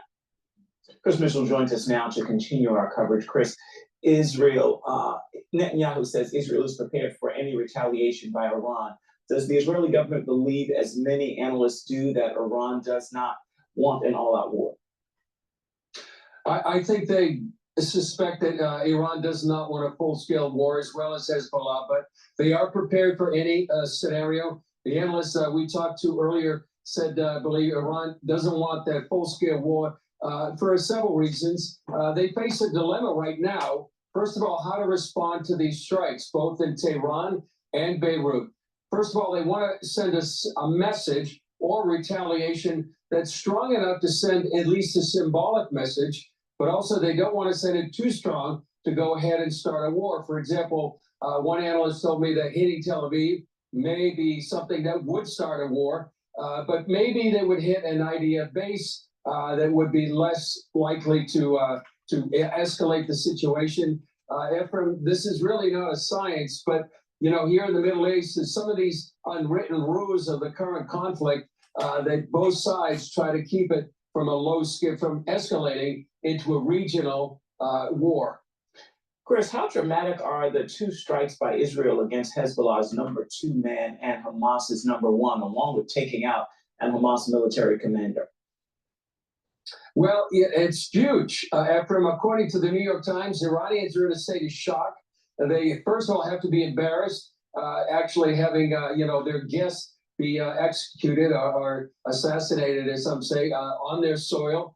Speaker 12: Chris Mitchell joins us now to continue our coverage. Chris, Netanyahu says Israel is prepared for any retaliation by Iran. Does the Israeli government believe, as many analysts do, that Iran does not want an all-out war?
Speaker 16: I think they suspect that Iran does not want a full-scale war, as well as Hezbollah, but they are prepared for any scenario. The analysts we talked to earlier said, believe Iran doesn't want that full-scale war for several reasons. They face a dilemma right now. First of all, how to respond to these strikes, both in Tehran and Beirut. First of all, they want to send us a message or retaliation that's strong enough to send at least a symbolic message, but also they don't want to send it too strong to go ahead and start a war. For example, one analyst told me that hitting Tel Aviv may be something that would start a war, but maybe they would hit an IDF base that would be less likely to escalate the situation. Ephraim, this is really not a science, but here in the Middle East, there's some of these unwritten rules of the current conflict that both sides try to keep it from a low scale, from escalating into a regional war.
Speaker 12: Chris, how dramatic are the two strikes by Israel against Hezbollah's #2 man and Hamas's #1, along with taking out an Hamas military commander?
Speaker 16: Well, it's huge, Ephraim. According to the New York Times, Iranians are in a state of shock. They, first of all, have to be embarrassed, actually having, their guests be executed or assassinated, as some say, on their soil.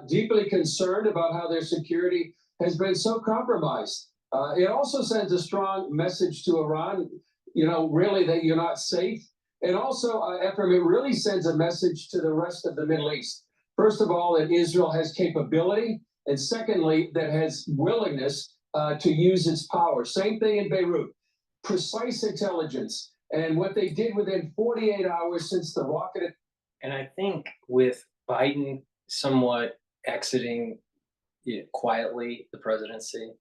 Speaker 16: Deeply concerned about how their security has been so compromised. It also sends a strong message to Iran, really that you're not safe. And also, Ephraim, it really sends a message to the rest of the Middle East. First of all, that Israel has capability, and secondly, that has willingness to use its power. Same thing in Beirut. Precise intelligence. And what they did within 48 hours since the rocket.
Speaker 1: And I think with Biden somewhat exiting quietly the presidency,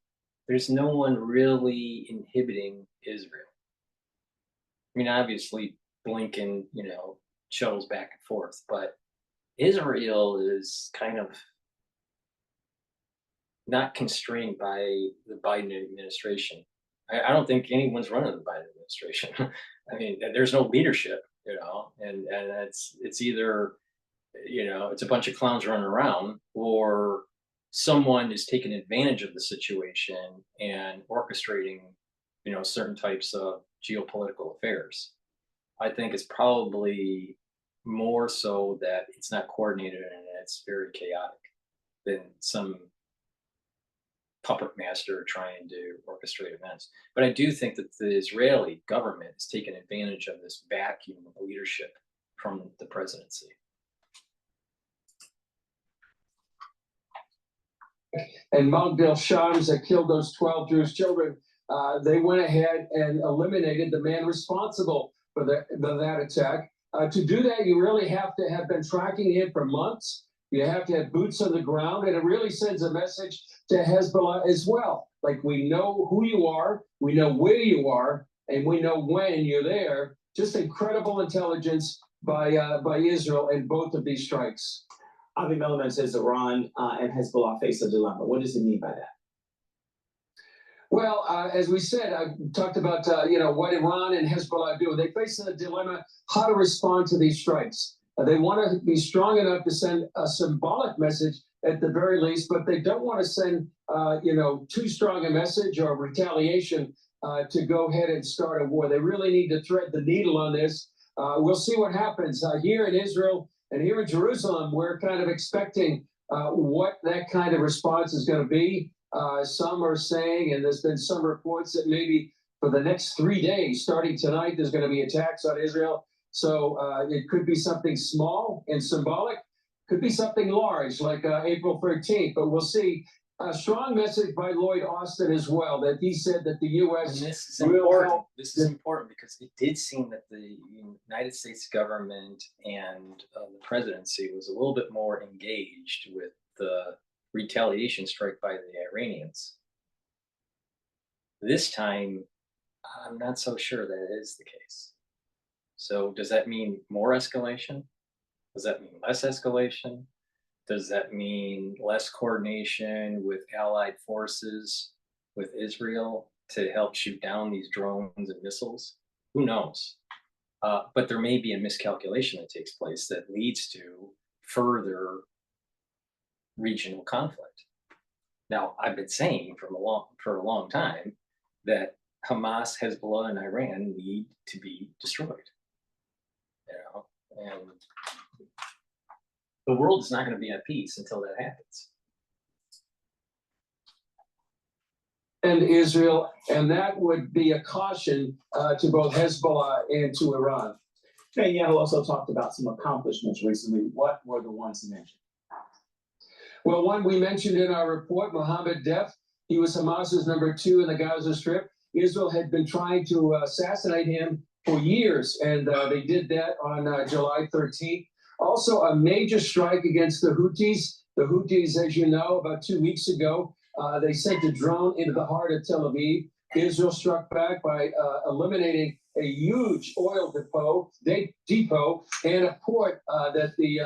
Speaker 1: there's no one really inhibiting Israel. I mean, obviously, Blinken, shuttles back and forth, but Israel is kind of not constrained by the Biden administration. I don't think anyone's running the Biden administration. I mean, there's no leadership, and it's either, it's a bunch of clowns running around, or someone is taking advantage of the situation and orchestrating, certain types of geopolitical affairs. I think it's probably more so that it's not coordinated and it's very chaotic than some puppet master trying to orchestrate events. But I do think that the Israeli government is taking advantage of this vacuum of leadership from the presidency.
Speaker 16: And Magdal Shams that killed those 12 Jewish children, they went ahead and eliminated the man responsible for that attack. To do that, you really have to have been tracking him for months. You have to have boots on the ground, and it really sends a message to Hezbollah as well. Like, we know who you are, we know where you are, and we know when you're there. Just incredible intelligence by Israel in both of these strikes.
Speaker 3: Avi Milliman says Iran and Hezbollah face a dilemma. What does he mean by that?
Speaker 16: Well, as we said, I talked about what Iran and Hezbollah do. They face a dilemma how to respond to these strikes. They want to be strong enough to send a symbolic message at the very least, but they don't want to send too strong a message or retaliation to go ahead and start a war. They really need to thread the needle on this. We'll see what happens here in Israel and here in Jerusalem. We're kind of expecting what that kind of response is going to be. Some are saying, and there's been some reports that maybe for the next 3 days, starting tonight, there's going to be attacks on Israel. So it could be something small and symbolic, could be something large like April 13th, but we'll see. A strong message by Lloyd Austin as well, that he said that the U.S.
Speaker 1: And this is important. This is important because it did seem that the United States government and the presidency was a little bit more engaged with the retaliation strike by the Iranians. This time, I'm not so sure that is the case. So does that mean more escalation? Does that mean less escalation? Does that mean less coordination with allied forces with Israel to help shoot down these drones and missiles? Who knows? But there may be a miscalculation that takes place that leads to further regional conflict. Now, I've been saying for a long time that Hamas, Hezbollah, and Iran need to be destroyed. And the world is not going to be at peace until that happens.
Speaker 16: And Israel, and that would be a caution to both Hezbollah and to Iran.
Speaker 3: Netanyahu also talked about some accomplishments recently. What were the ones he mentioned?
Speaker 16: Well, one we mentioned in our report, Mohammed Deif. He was Hamas's #2 in the Gaza Strip. Israel had been trying to assassinate him for years, and they did that on July 13th. Also, a major strike against the Houthis. The Houthis, as you know, about 2 weeks ago, they sent a drone into the heart of Tel Aviv. Israel struck back by eliminating a huge oil depot and a port that the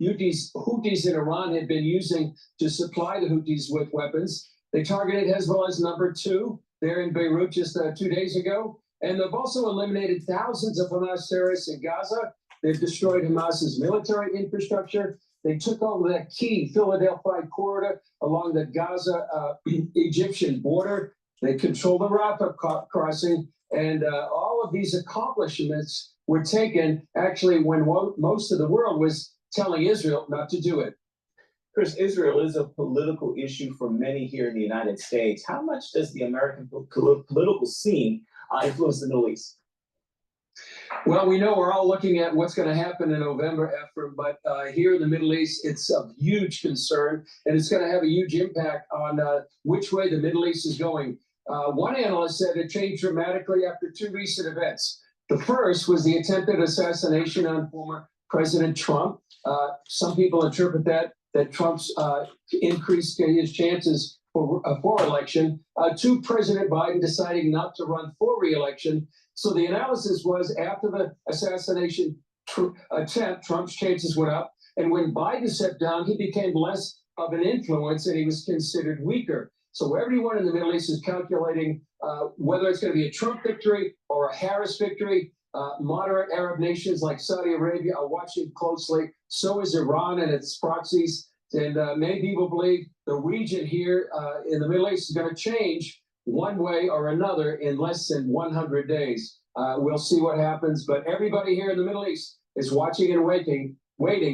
Speaker 16: Houthis in Iran had been using to supply the Houthis with weapons. They targeted Hezbollah's #2 there in Beirut just 2 days ago. And they've also eliminated thousands of Hamas terrorists in Gaza. They've destroyed Hamas's military infrastructure. They took over that key Philadelphia corridor along the Gaza-Egyptian border. They control the Rafah crossing. And all of these accomplishments were taken actually when most of the world was telling Israel not to do it.
Speaker 3: Chris, Israel is a political issue for many here in the United States. How much does the American political scene influence the Middle East?
Speaker 16: Well, we know we're all looking at what's going to happen in November, Ephraim, but here in the Middle East, it's of huge concern, and it's going to have a huge impact on which way the Middle East is going. One analyst said it changed dramatically after two recent events. The first was the attempted assassination on former President Trump. Some people interpret that Trump's increased his chances for election, to President Biden deciding not to run for re-election. So the analysis was after the assassination attempt, Trump's chances went up. And when Biden stepped down, he became less of an influence and he was considered weaker. So everyone in the Middle East is calculating whether it's going to be a Trump victory or a Harris victory. Moderate Arab nations like Saudi Arabia are watching closely. So is Iran and its proxies. And many people believe the region here in the Middle East is going to change one way or another in less than 100 days. We'll see what happens, but everybody here in the Middle East is watching and waiting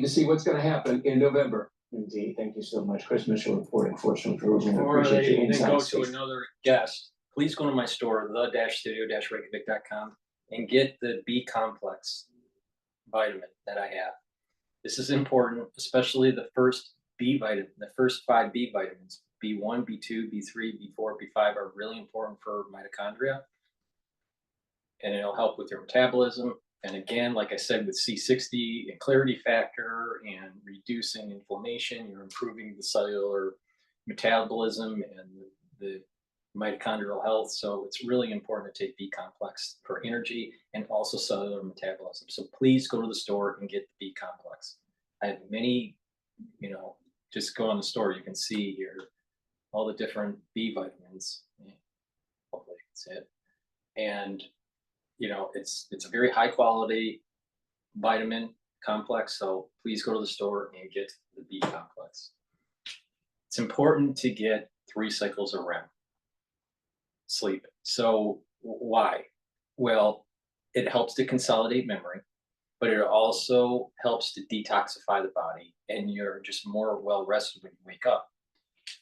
Speaker 16: to see what's going to happen in November.
Speaker 3: Indeed. Thank you so much. Chris Mitchell reporting for us from Jerusalem.
Speaker 1: Before
Speaker 3: Appreciate your
Speaker 1: they go
Speaker 3: insights.
Speaker 1: to another guest, please go to my store, the-studio-reykjavik.com, and get the B complex vitamin that I have. This is important, especially the first B vitamin, the first 5 B vitamins. B1, B2, B3, B4, B5 are really important for mitochondria, and it'll help with your metabolism. And again, like I said, with C60 and clarity factor and reducing inflammation, you're improving the cellular metabolism and the mitochondrial health. So it's really important to take B complex for energy and also cellular metabolism. So please go to the store and get the B complex. I have many, just go on the store, you can see here all the different B vitamins. Hopefully you can see it. And it's a very high quality vitamin complex. So please go to the store and get the B complex. It's important to get 3 cycles of REM sleep. So why? Well, it helps to consolidate memory, but it also helps to detoxify the body, and you're just more well rested when you wake up.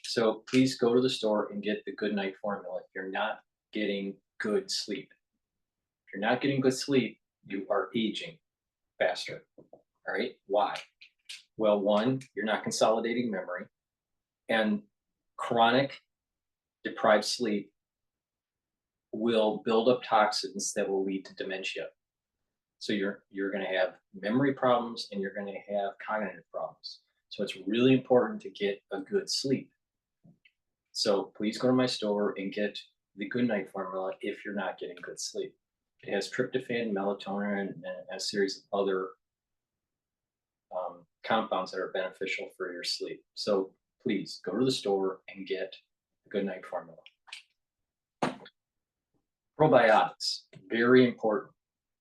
Speaker 1: So please go to the store and get the Good Night formula if you're not getting good sleep. If you're not getting good sleep, you are aging faster. All right, why? Well, one, you're not consolidating memory, and chronic deprived sleep will build up toxins that will lead to dementia. So you're going to have memory problems and you're going to have cognitive problems. So it's really important to get a good sleep. So please go to my store and get the Good Night formula if you're not getting good sleep. It has tryptophan, melatonin, and a series of other compounds that are beneficial for your sleep. So please go to the store and get the Good Night formula. Probiotics, very important.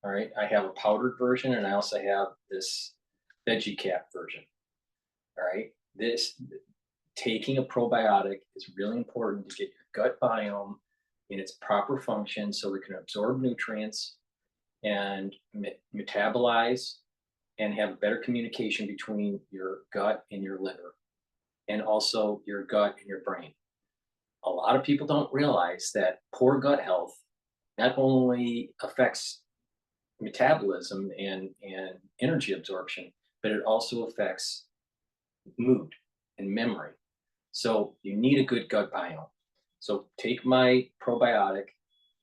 Speaker 1: All right, I have a powdered version and I also have this veggie cap version. All right, taking a probiotic is really important to get your gut biome in its proper function so it can absorb nutrients and metabolize and have better communication between your gut and your liver, and also your gut and your brain. A lot of people don't realize that poor gut health not only affects metabolism and energy absorption, but it also affects mood and memory. So you need a good gut biome. So take my probiotic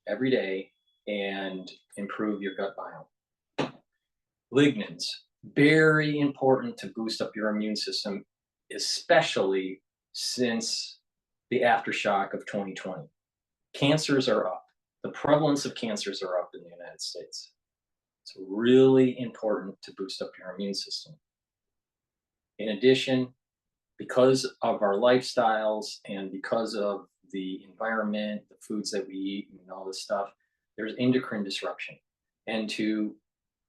Speaker 1: every day and improve your gut biome. Lignans, very important to boost up your immune system, especially since the aftershock of 2020. Cancers are up. The prevalence of cancers are up in the United States. It's really important to boost up your immune system. In addition, because of our lifestyles and because of the environment, the foods that we eat and all this stuff, there's endocrine disruption. And to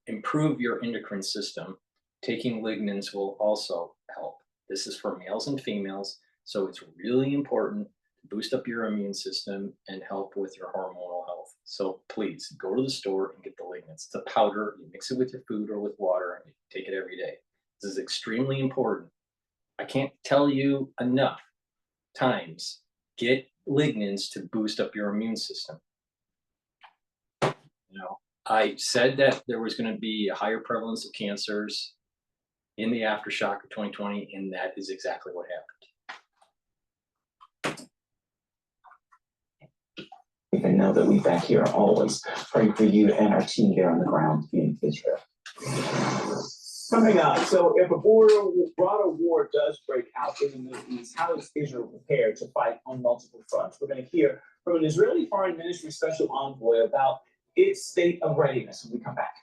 Speaker 1: improve your endocrine system, taking lignans will also help. This is for males and females, so it's really important to boost up your immune system and help with your hormonal health. So please go to the store and get the lignans. It's a powder, you mix it with your food or with water, and you take it every day. This is extremely important. I can't tell you enough times, get lignans to boost up your immune system. I said that there was going to be a higher prevalence of cancers in the aftershock of 2020, and that is exactly what happened.
Speaker 3: And know that we back here are always praying for you and our team there on the ground in Israel. Coming up, so if a broader war does break out in the Middle East, how is Israel prepared to fight on multiple fronts? We're going to hear from an Israeli Foreign Ministry Special Envoy about its state of readiness when we come back.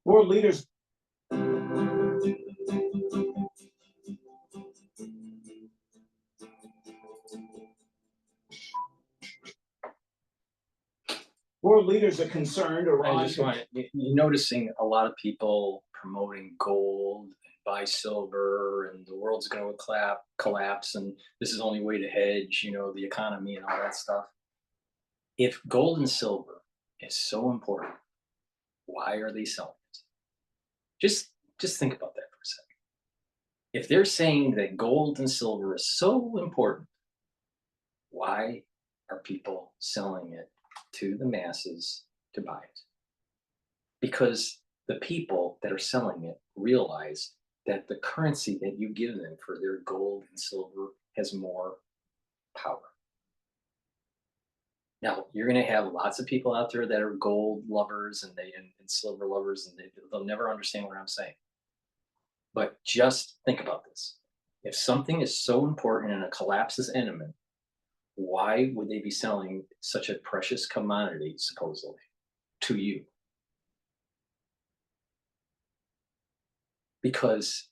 Speaker 3: World leaders. World leaders are concerned around.
Speaker 1: I just want you're noticing a lot of people promoting gold and buy silver, and the world's going to collapse, and this is the only way to hedge, the economy and all that stuff. If gold and silver is so important, why are they selling it? Just think about that for a second. If they're saying that gold and silver is so important, why are people selling it to the masses to buy it? Because the people that are selling it realize that the currency that you give them for their gold and silver has more power. Now, you're going to have lots of people out there that are gold lovers and silver lovers, and they'll never understand what I'm saying. But just think about this. If something is so important and a collapse is imminent, why would they be selling such a precious commodity, supposedly, to you? Because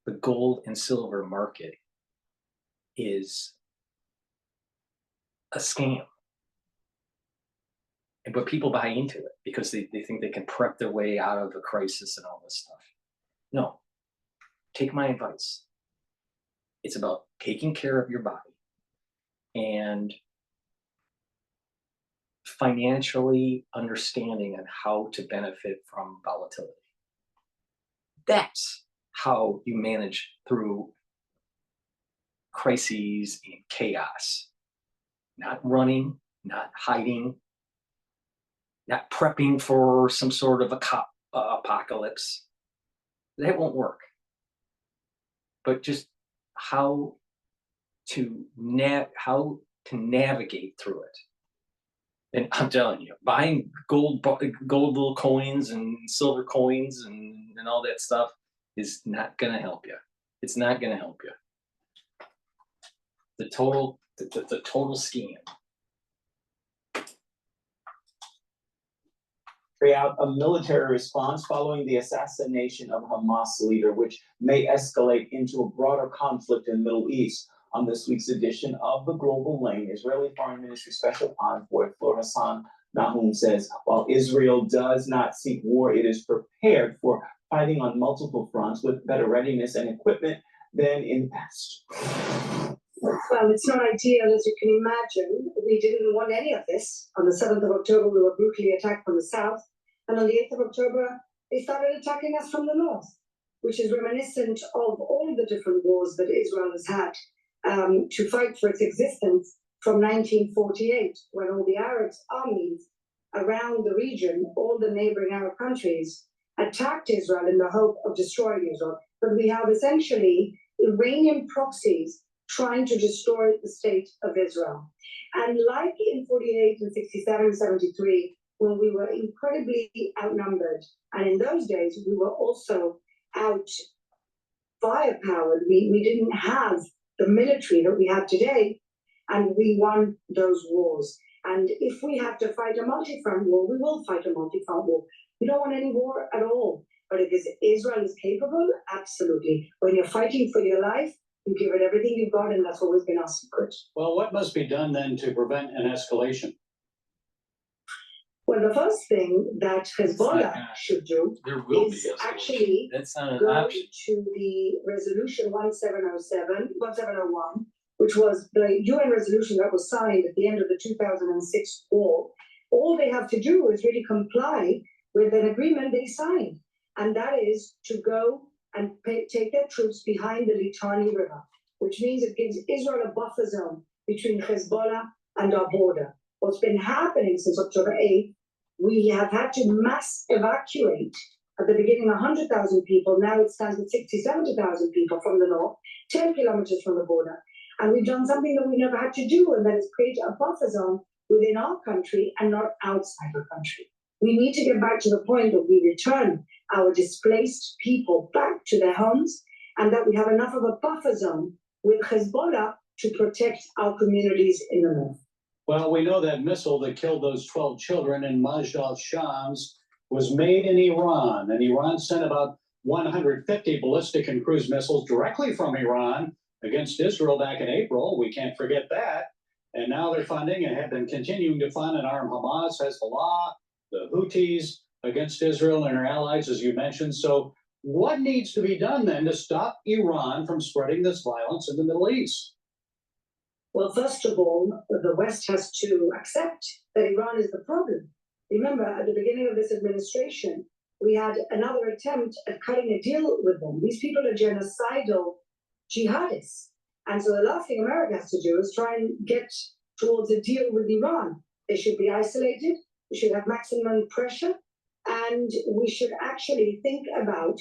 Speaker 1: the gold and silver market is a scam. But people buy into it because they think they can prep their way out of a crisis and all this stuff. No, take my advice. It's about taking care of your body and financially understanding on how to benefit from volatility. That's how you manage through crises and chaos. Not running, not hiding, not prepping for some sort of apocalypse. That won't work. But just how to navigate through it. And I'm telling you, buying gold little coins and silver coins and all that stuff is not going to help you. It's not going to help you. The total scam.
Speaker 3: Out a military response following the assassination of Hamas leader, which may escalate into a broader conflict in the Middle East. On this week's edition of The Global Lane, Israeli Foreign Ministry Special Envoy Fleur Hassan Nahum says, while Israel does not seek war, it is prepared for fighting on multiple fronts with better readiness and equipment than in the past.
Speaker 4: Well, it's not ideal, as you can imagine. We didn't want any of this. On the 7th of October, we were brutally attacked from the south. And on the 8th of October, they started attacking us from the north, which is reminiscent of all the different wars that Israel has had to fight for its existence from 1948, when all the Arab armies around the region, all the neighboring Arab countries, attacked Israel in the hope of destroying Israel. But we have essentially Iranian proxies trying to destroy the state of Israel. And like in 48 and 67 and 73, when we were incredibly outnumbered, and in those days we were also out firepowered, we didn't have the military that we have today, and we won those wars. And if we have to fight a multi-front war, we will fight a multi-front war. We don't want any war at all. But if Israel is capable, absolutely. When you're fighting for your life, you give it everything you've got, and that's always been our secret.
Speaker 22: Well, what must be done then to prevent an escalation?
Speaker 4: Well, the first thing that Hezbollah should do is actually go to the resolution 1701, which was the UN resolution that was signed at the end of the 2006 war. All they have to do is really comply with an agreement they signed, and that is to go and take their troops behind the Litani River, which means it gives Israel a buffer zone between Hezbollah and our border. What's been happening since October 8th, we have had to mass evacuate. At the beginning, 100,000 people. Now it stands at 60, 70,000 people from the north, 10 kilometers from the border. And we've done something that we never had to do, and that is create a buffer zone within our country and not outside our country. We need to get back to the point that we return our displaced people back to their homes, and that we have enough of a buffer zone with Hezbollah to protect our communities in the north.
Speaker 22: Well, we know that missile that killed those 12 children in Majal Shams was made in Iran, and Iran sent about 150 ballistic and cruise missiles directly from Iran against Israel back in April. We can't forget that. And now they're funding and have been continuing to fund and arm Hamas, Hezbollah, the Houthis against Israel and her allies, as you mentioned. So what needs to be done then to stop Iran from spreading this violence in the Middle East?
Speaker 4: Well, first of all, the West has to accept that Iran is the problem. Remember, at the beginning of this administration, we had another attempt at cutting a deal with them. These people are genocidal jihadists. And so the last thing America has to do is try and get towards a deal with Iran. They should be isolated, we should have maximum pressure, and we should actually think about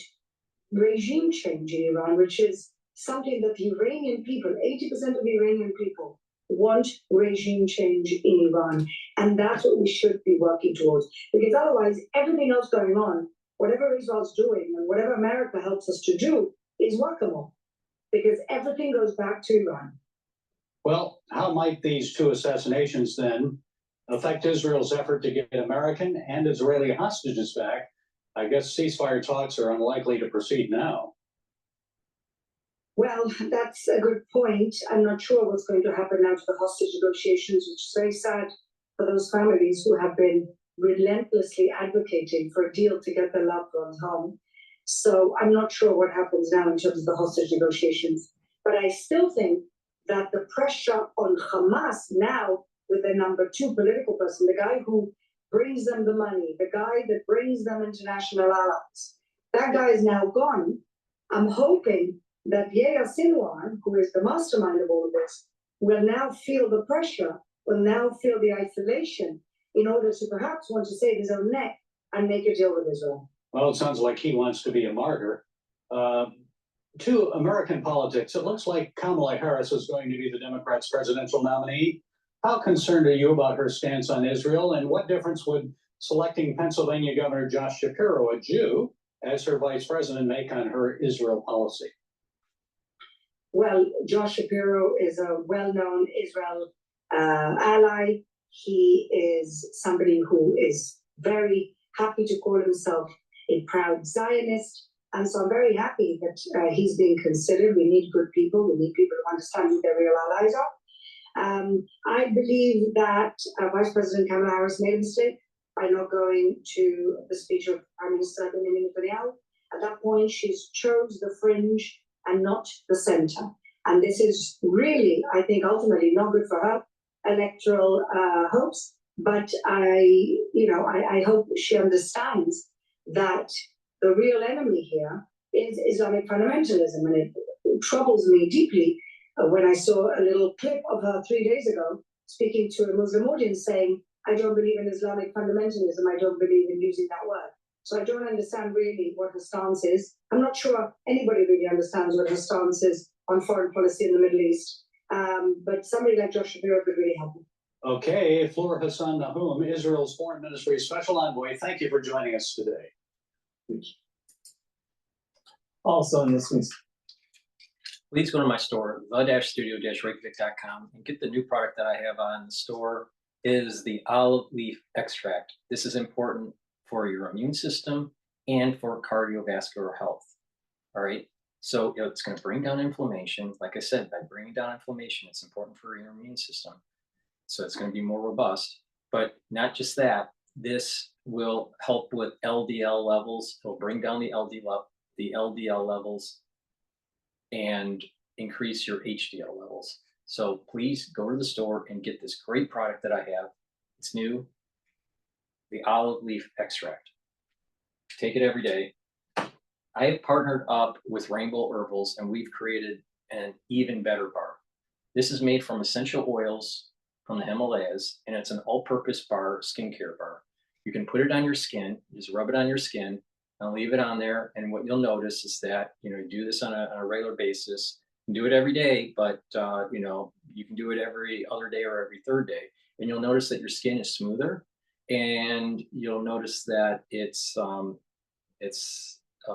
Speaker 4: regime change in Iran, which is something that the Iranian people, 80% of the Iranian people, want regime change in Iran. And that's what we should be working towards. Because otherwise, everything else going on, whatever Israel's doing and whatever America helps us to do, is whack-a-mole. Because everything goes back to Iran.
Speaker 22: Well, how might these two assassinations then affect Israel's effort to get American and Israeli hostages back? I guess ceasefire talks are unlikely to proceed now.
Speaker 4: Well, that's a good point. I'm not sure what's going to happen now to the hostage negotiations, which is very sad for those families who have been relentlessly advocating for a deal to get their loved ones home. So I'm not sure what happens now in terms of the hostage negotiations. But I still think that the pressure on Hamas now, with their number two political person, the guy who brings them the money, the guy that brings them international allies, that guy is now gone. I'm hoping that Yair Sinwar, who is the mastermind of all of this, will now feel the pressure, will now feel the isolation, in order to perhaps want to save his own neck and make a deal with Israel.
Speaker 22: Well, it sounds like he wants to be a martyr. To American politics, it looks like Kamala Harris is going to be the Democrats' presidential nominee. How concerned are you about her stance on Israel, and what difference would selecting Pennsylvania Governor Josh Shapiro, a Jew, as her vice president make on her Israel policy?
Speaker 4: Well, Josh Shapiro is a well-known Israel ally. He is somebody who is very happy to call himself a proud Zionist. And so I'm very happy that he's being considered. We need good people. We need people who understand who their real allies are. I believe that Vice President Kamala Harris made a mistake by not going to the speech of Prime Minister Benjamin Netanyahu. At that point, she's chose the fringe and not the center. And this is really, I think, ultimately not good for her electoral hopes. But I hope she understands that the real enemy here is Islamic fundamentalism. And it troubles me deeply when I saw a little clip of her 3 days ago speaking to a Muslim audience saying, I don't believe in Islamic fundamentalism. I don't believe in using that word. So I don't understand really what her stance is. I'm not sure anybody really understands what her stance is on foreign policy in the Middle East. But somebody like Josh Shapiro could really help me.
Speaker 22: Okay, Fleur Hassan Nahum, Israel's Foreign Ministry Special Envoy, thank you for joining us today.
Speaker 3: Also in this week's.
Speaker 1: Please go to my store, the-studio-reykjavik.com, and get the new product that I have on the store. Is the olive leaf extract. This is important for your immune system and for cardiovascular health. All right. So it's going to bring down inflammation. Like I said, by bringing down inflammation, it's important for your immune system. So it's going to be more robust. But not just that, this will help with LDL levels. It'll bring down the LDL levels and increase your HDL levels. So please go to the store and get this great product that I have. It's new, the olive leaf extract. Take it every day. I have partnered up with Rainbow Herbals, and we've created an even better bar. This is made from essential oils from the Himalayas, and it's an all-purpose bar, skincare bar. You can put it on your skin, just rub it on your skin, and leave it on there. And what you'll notice is that, you do this on a regular basis. You can do it every day, but you can do it every other day or every third day. And you'll notice that your skin is smoother, and you'll notice that it's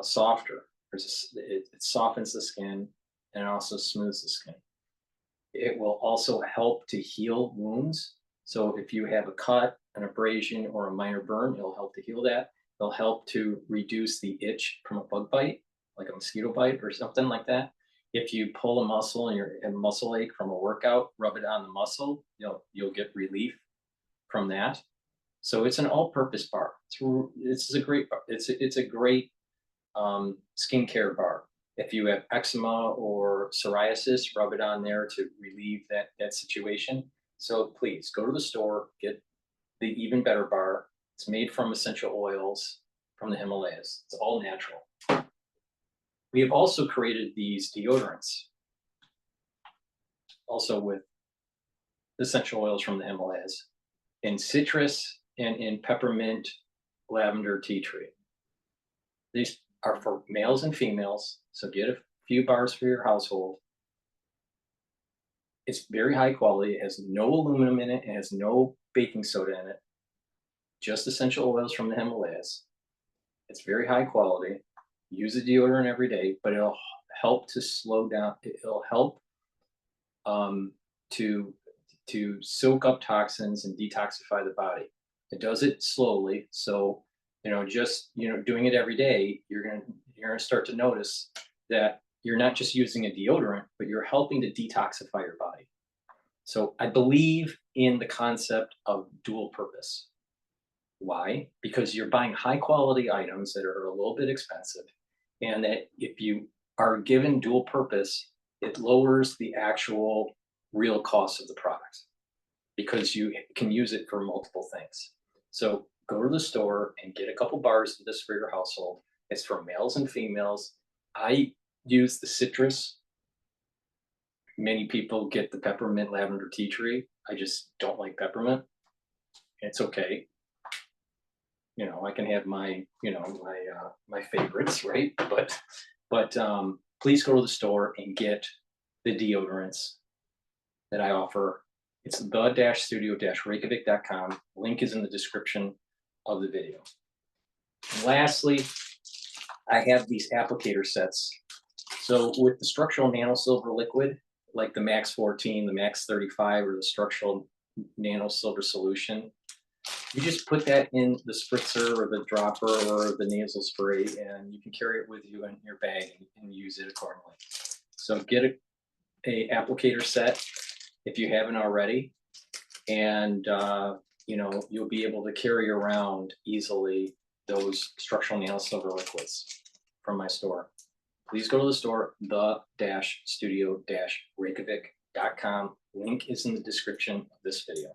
Speaker 1: softer. It softens the skin, and it also smooths the skin. It will also help to heal wounds. So if you have a cut, an abrasion, or a minor burn, it'll help to heal that. It'll help to reduce the itch from a bug bite, like a mosquito bite or something like that. If you pull a muscle and you're in muscle ache from a workout, rub it on the muscle, you'll get relief from that. So it's an all-purpose bar. It's a great bar. It's a great skincare bar. If you have eczema or psoriasis, rub it on there to relieve that situation. So please go to the store, get the Even Better bar. It's made from essential oils from the Himalayas. It's all natural. We have also created these deodorants, also with essential oils from the Himalayas, in citrus and in peppermint, lavender, tea tree. These are for males and females, so get a few bars for your household. It's very high quality. It has no aluminum in it. It has no baking soda in it. Just essential oils from the Himalayas. It's very high quality. Use a deodorant every day, but it'll help to slow down. It'll help to soak up toxins and detoxify the body. It does it slowly. So, doing it every day, you're gonna start to notice that you're not just using a deodorant, but you're helping to detoxify your body. So I believe in the concept of dual purpose. Why? Because you're buying high quality items that are a little bit expensive, and that if you are given dual purpose, it lowers the actual real cost of the product because you can use it for multiple things. So go to the store and get a couple bars of this for your household. It's for males and females. I use the citrus. Many people get the peppermint, lavender, tea tree. I just don't like peppermint. It's okay. I can have my favorites, right? But please go to the store and get the deodorants that I offer. It's the-studio-reykjavik.com. Link is in the description of the video. And lastly, I have these applicator sets. So with the structural nano silver liquid, like the Max 14, the Max 35, or the structural nano silver solution, you just put that in the spritzer or the dropper or the nasal spray, and you can carry it with you in your bag and use it accordingly. So get a applicator set if you haven't already, and you'll be able to carry around easily those structural nano silver liquids from my store. Please go to the store, the-studio-reykjavik.com. Link is in the description of this video.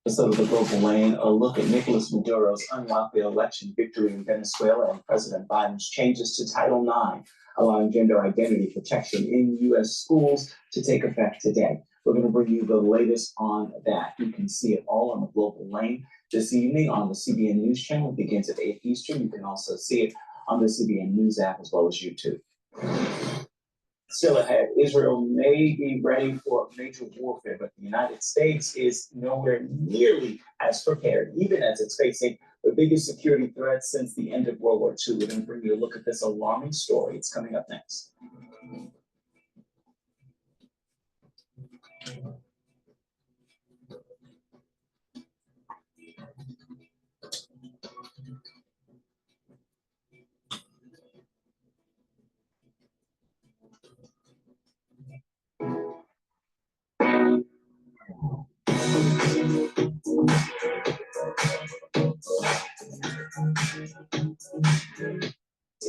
Speaker 3: So the global lane, a look at Nicolas Maduro's unlawful election victory in Venezuela and President Biden's changes to Title IX, allowing gender identity protection in U.S. schools to take effect today. We're going to bring you the latest on that. You can see it all on the global lane this evening on the CBN News Channel. It begins at 8 Eastern. You can also see it on the CBN News app as well as YouTube. Still ahead, Israel may be ready for major warfare, but the United States is nowhere nearly as prepared, even as it's facing the biggest security threat since the end of World War II. We're going to bring you a look at this alarming story. It's coming up next.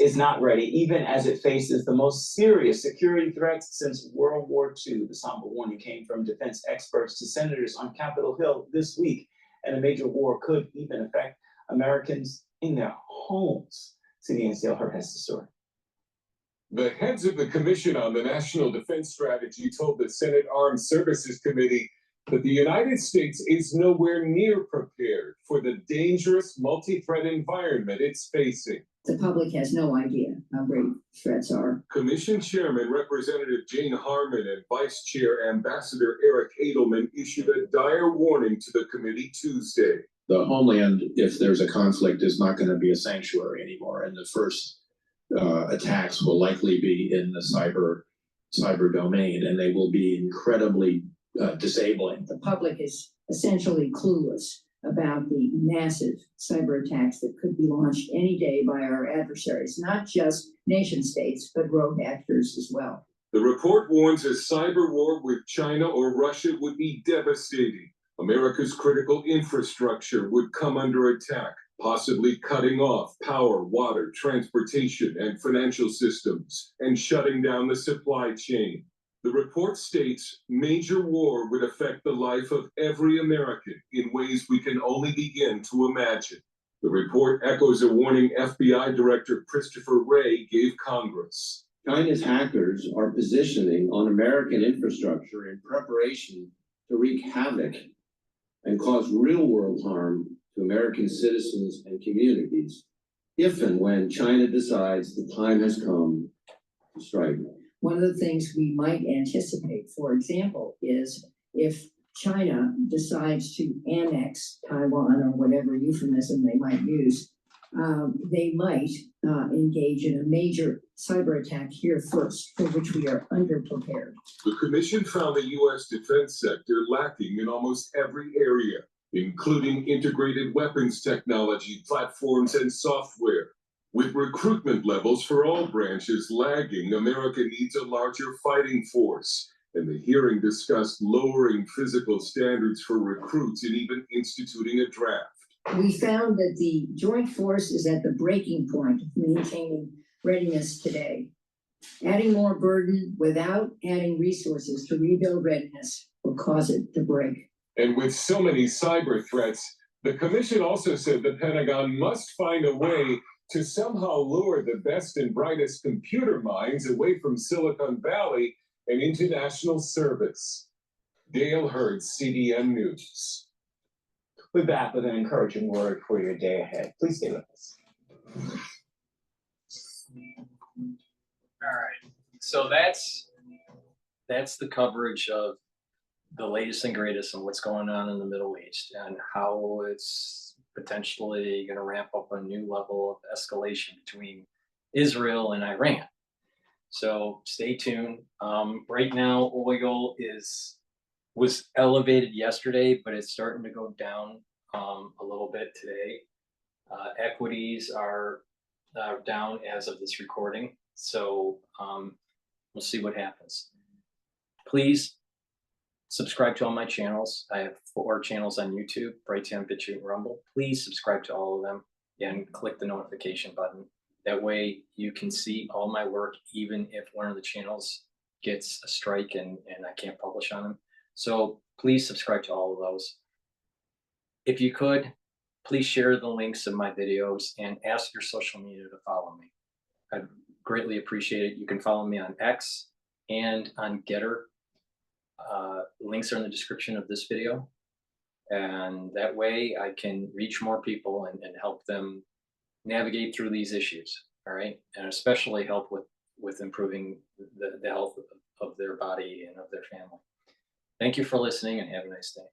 Speaker 3: Is not ready, even as it faces the most serious security threats since World War II. The somber warning came from defense experts to senators on Capitol Hill this week, and a major war could even affect Americans in their homes. CBN's Dale Hurt has the story.
Speaker 5: The heads of the Commission on the National Defense Strategy told the Senate Armed Services Committee that the United States is nowhere near prepared for the dangerous multi-threat environment it's facing.
Speaker 6: The public has no idea how great threats are.
Speaker 5: Commission Chairman Representative Jane Harman and Vice Chair Ambassador Eric Edelman issued a dire warning to the committee Tuesday.
Speaker 23: The homeland, if there's a conflict, is not going to be a sanctuary anymore, and the first attacks will likely be in the cyber domain, and they will be incredibly disabling.
Speaker 6: The public is essentially clueless about the massive cyber attacks that could be launched any day by our adversaries, not just nation states, but rogue actors as well.
Speaker 5: The report warns a cyber war with China or Russia would be devastating. America's critical infrastructure would come under attack, possibly cutting off power, water, transportation, and financial systems, and shutting down the supply chain. The report states major war would affect the life of every American in ways we can only begin to imagine. The report echoes a warning FBI Director Christopher Wray gave Congress.
Speaker 23: China's hackers are positioning on American infrastructure in preparation to wreak havoc and cause real-world harm to American citizens and communities if and when China decides the time has come to strike.
Speaker 6: One of the things we might anticipate, for example, is if China decides to annex Taiwan or whatever euphemism they might use, they might engage in a major cyber attack here first, for which we are underprepared.
Speaker 5: The Commission found the U.S. defense sector lacking in almost every area, including integrated weapons technology, platforms, and software. With recruitment levels for all branches lagging, America needs a larger fighting force. And the hearing discussed lowering physical standards for recruits and even instituting a draft.
Speaker 6: We found that the joint force is at the breaking point of maintaining readiness today. Adding more burden without adding resources to rebuild readiness will cause it to break.
Speaker 5: And with so many cyber threats, the Commission also said the Pentagon must find a way to somehow lure the best and brightest computer minds away from Silicon Valley and into national service. Dale Hurd, CDN News.
Speaker 3: We're back with an encouraging word for your day ahead. Please stay with us.
Speaker 1: All right, so that's the coverage of the latest and greatest on what's going on in the Middle East and how it's potentially going to ramp up a new level of escalation between Israel and Iran. So stay tuned. Right now, oil was elevated yesterday, but it's starting to go down a little bit today. Equities are down as of this recording. So we'll see what happens. Please subscribe to all my channels. I have 4 channels on YouTube, Brighteon, Bitchute, and Rumble. Please subscribe to all of them and click the notification button. That way you can see all my work, even if one of the channels gets a strike and I can't publish on them. So please subscribe to all of those. If you could, please share the links of my videos and ask your social media to follow me. I'd greatly appreciate it. You can follow me on X and on GETTR. Links are in the description of this video. And that way I can reach more people and help them navigate through these issues, all right? And especially help with improving the health of their body and of their family. Thank you for listening and have a nice day.